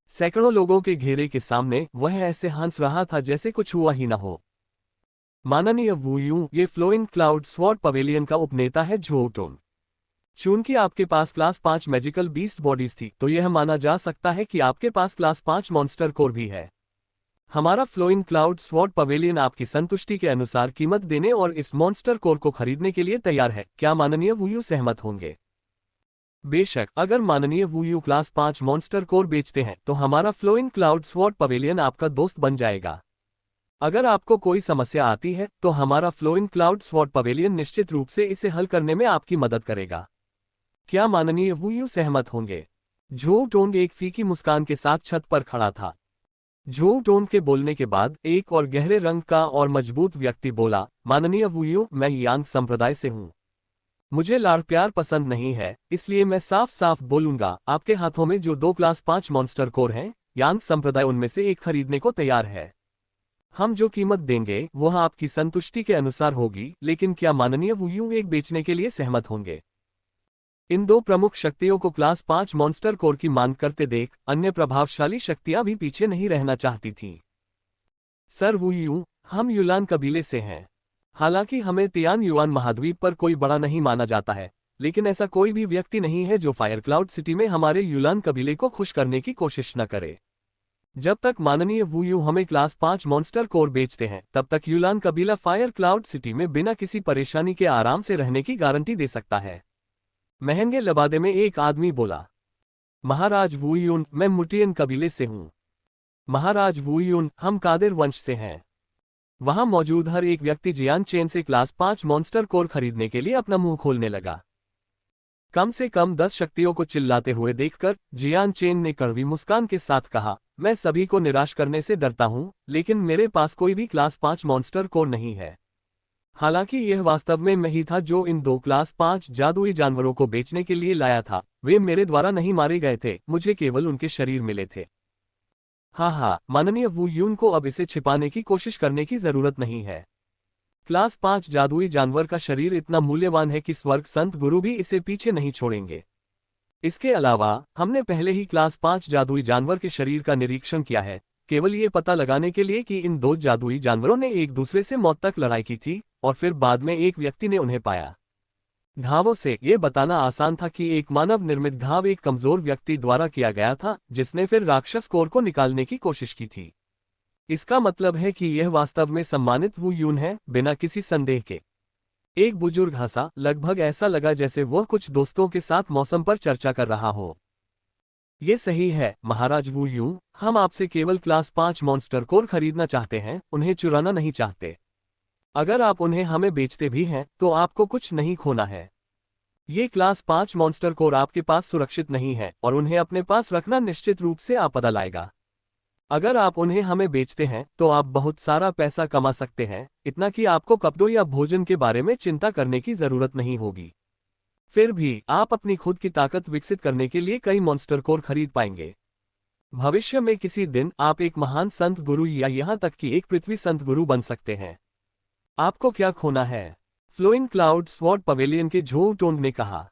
सैकड़ों लोगों के घेरे के सामने वह ऐसे हंस रहा था जैसे कुछ हुआ ही न हो। माननीय वू यूं, ये फ्लोइंग क्लाउड स्वॉर्ड पवेलियन का उपनेता है झोटोन। चूंकि आपके पास क्लास 5 मैजिकल बीस्ट बॉडीज थी, तो यह माना जा सकता है कि आपके पास क्लास 5 मॉन्स्टर कोर भी है। हमारा फ्लोइंग क्लाउड स्वॉर्ड पवेलियन आपकी संतुष्टि के अनुसार कीमत देने और इस मॉन्स्टर कोर को खरीदने के लिए तैयार है। क्या माननीय वू यू सहमत होंगे? बेशक, अगर माननीय Wu Yu class 5 monster core बेचते हैं तो हमारा फ्लोइंग क्लाउड स्वॉर्ड पवेलियन आपका दोस्त बन जाएगा। अगर आपको कोई समस्या आती है तो हमारा फ्लोइंग क्लाउड स्वॉर्ड पवेलियन निश्चित रूप से इसे हल करने में आपकी मदद करेगा। क्या माननीय वू यू सहमत होंगे? झो टोंग एक फीकी मुस्कान के साथ छत पर खड़ा था। झो टोंग के बोलने के बाद एक और गहरे रंग का और मजबूत व्यक्ति बोला, माननीय वू यू, मैं यांग संप्रदाय से हूं। मुझे लाड़ प्यार पसंद नहीं है, इसलिए मैं साफ साफ बोलूंगा, आपके हाथों में जो 2 क्लास 5 मॉन्स्टर कोर हैं, यांग संप्रदाय उनमें से एक खरीदने को तैयार है। हम जो कीमत देंगे वह आपकी संतुष्टि के अनुसार होगी, लेकिन क्या माननीय वू यू एक बेचने के लिए सहमत होंगे? इन 2 प्रमुख शक्तियों को क्लास 5 मॉन्स्टर कोर की मांग करते देख अन्य प्रभावशाली शक्तियां भी पीछे नहीं रहना चाहती थीं। सर वू यू, हम युलान कबीले से हैं। हालांकि हमें तियान युआन महाद्वीप पर कोई बड़ा नहीं माना जाता है, लेकिन ऐसा कोई भी व्यक्ति नहीं है जो फायर क्लाउड सिटी में हमारे युलान कबीले को खुश करने की कोशिश न करे। जब तक माननीय वू यू हमें क्लास 5 मॉन्स्टर कोर बेचते हैं, तब तक युलान कबीला फायर क्लाउड सिटी में बिना किसी परेशानी के आराम से रहने की गारंटी दे सकता है। महंगे लबादे में एक आदमी बोला। महाराज वू यून, मैं मुटियन कबीले से हूं। महाराज वू यून, हम कादिर वंश से हैं। वहां मौजूद हर एक व्यक्ति जियान चेन से क्लास 5 मॉन्स्टर कोर खरीदने के लिए अपना मुंह खोलने लगा। कम से कम 10 शक्तियों को चिल्लाते हुए देखकर जियान चेन ने कड़वी मुस्कान के साथ कहा, मैं सभी को निराश करने से डरता हूं, लेकिन मेरे पास कोई भी क्लास 5 मॉन्स्टर कोर नहीं है। हालांकि यह वास्तव में मैं ही था जो इन 2 क्लास 5 जादुई जानवरों को बेचने के लिए लाया था। वे मेरे द्वारा नहीं मारे गए थे, मुझे केवल उनके शरीर मिले थे। हाँ, माननीय वू यून को अब इसे छिपाने की कोशिश करने की जरूरत नहीं है। क्लास 5 जादुई जानवर का शरीर इतना मूल्यवान है कि स्वर्ग संत गुरु भी इसे पीछे नहीं छोड़ेंगे। इसके अलावा हमने पहले ही क्लास 5 जादुई जानवर के शरीर का निरीक्षण किया है, केवल ये पता लगाने के लिए कि इन 2 जादुई जानवरों ने एक दूसरे से मौत तक लड़ाई की थी और फिर बाद में एक व्यक्ति ने उन्हें पाया। घावों से यह बताना आसान था कि एक मानव निर्मित घाव एक कमजोर व्यक्ति द्वारा किया गया था, जिसने फिर राक्षस कोर को निकालने की कोशिश की थी। इसका मतलब है कि यह वास्तव में सम्मानित वू यून है, बिना किसी संदेह के। एक बुजुर्ग हंसा, लगभग ऐसा लगा जैसे वह कुछ दोस्तों के साथ मौसम पर चर्चा कर रहा हो। ये सही है महाराज वू यूं, हम आपसे केवल क्लास 5 मॉन्स्टर कोर खरीदना चाहते हैं, उन्हें चुराना नहीं चाहते। अगर आप उन्हें हमें बेचते भी हैं तो आपको कुछ नहीं खोना है। ये क्लास 5 मॉन्स्टर कोर आपके पास सुरक्षित नहीं है और उन्हें अपने पास रखना निश्चित रूप से आपदा लाएगा। अगर आप उन्हें हमें बेचते हैं तो आप बहुत सारा पैसा कमा सकते हैं, इतना कि आपको कपड़ों या भोजन के बारे में चिंता करने की जरूरत नहीं होगी। फिर भी आप अपनी खुद की ताकत विकसित करने के लिए कई मॉन्स्टर कोर खरीद पाएंगे। भविष्य में किसी दिन आप एक महान संत गुरु या यहां तक कि एक पृथ्वी संत गुरु बन सकते हैं। आपको क्या खोना है? फ्लोइंग क्लाउड स्वॉर्ड पवेलियन के झो टोंग ने कहा।